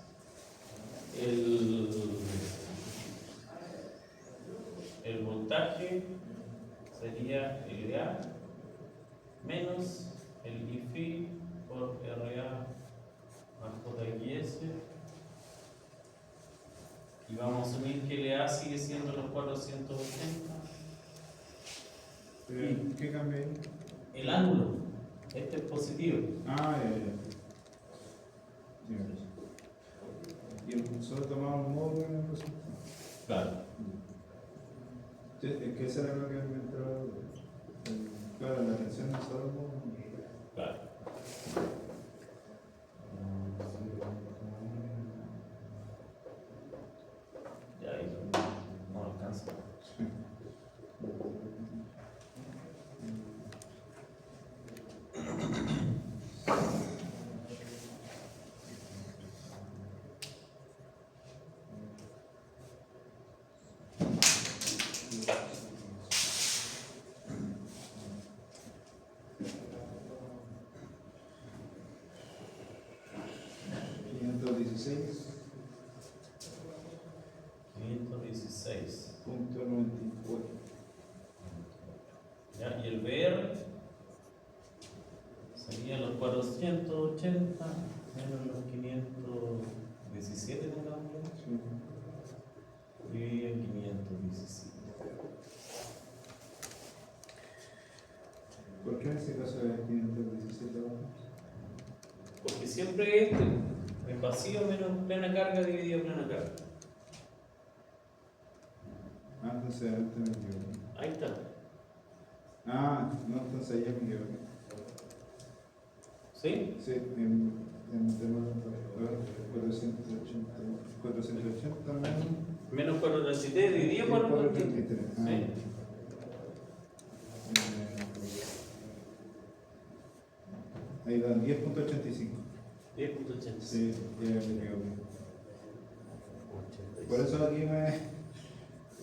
El voltaje sería LA menos el IFI por RA más JXS. Y vamos a asumir que LA sigue siendo los 480. ¿Qué cambia ahí? El ángulo, este es positivo. Ah, ya. Y nosotros tomamos un módulo en el resultado. Claro. Es que eso era lo que me entraba. Claro, la tensión es algo. Claro. Ya ahí no alcanza. Punto 94. Ya, y el VR serían los 480 menos los 517, pongámosle, y el 517. ¿Por qué en ese caso es 517 abajo? Porque siempre es vacío menos plena carga dividido plena carga. Ah, entonces antes me equivoqué. Ahí está. Ah, no, entonces ya me equivoqué. ¿Sí? Sí, en tema 480 menos. Menos 433 dividido por 433. Ah, ¿sí? ahí dan 10.85. 10.85. Sí, ya me equivoqué. Por eso aquí me.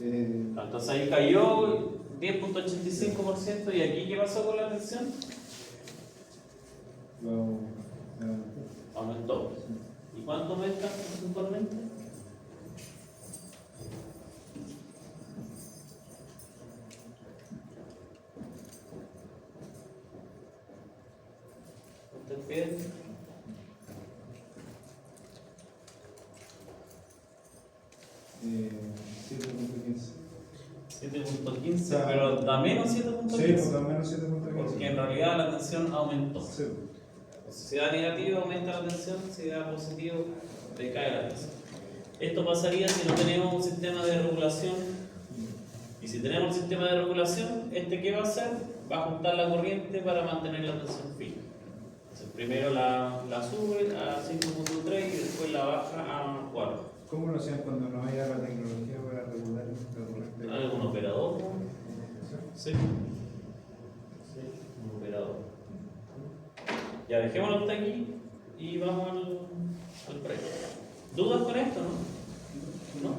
Entonces ahí cayó 10.85% y aquí ¿qué pasó con la tensión? Aumentó. ¿Y cuánto aumenta porcentualmente? ¿Usted pierde? 7.15, pero da menos 7.15. Sí, pues da menos 7.15. Porque en realidad la tensión aumentó. Sí. Si da negativo aumenta la tensión, si da positivo decae la tensión. Esto pasaría si no tenemos un sistema de regulación. Y si tenemos un sistema de regulación, ¿qué va a hacer? Va a ajustar la corriente para mantener la tensión fija. Entonces primero la sube a 5.3 y después la baja a 4. ¿Cómo lo hacían cuando no había la tecnología para regular la corriente? ¿Algún operador? Sí. Sí, un operador. Ya dejémoslo hasta aquí y vamos al break. ¿Dudas con esto, no? ¿No?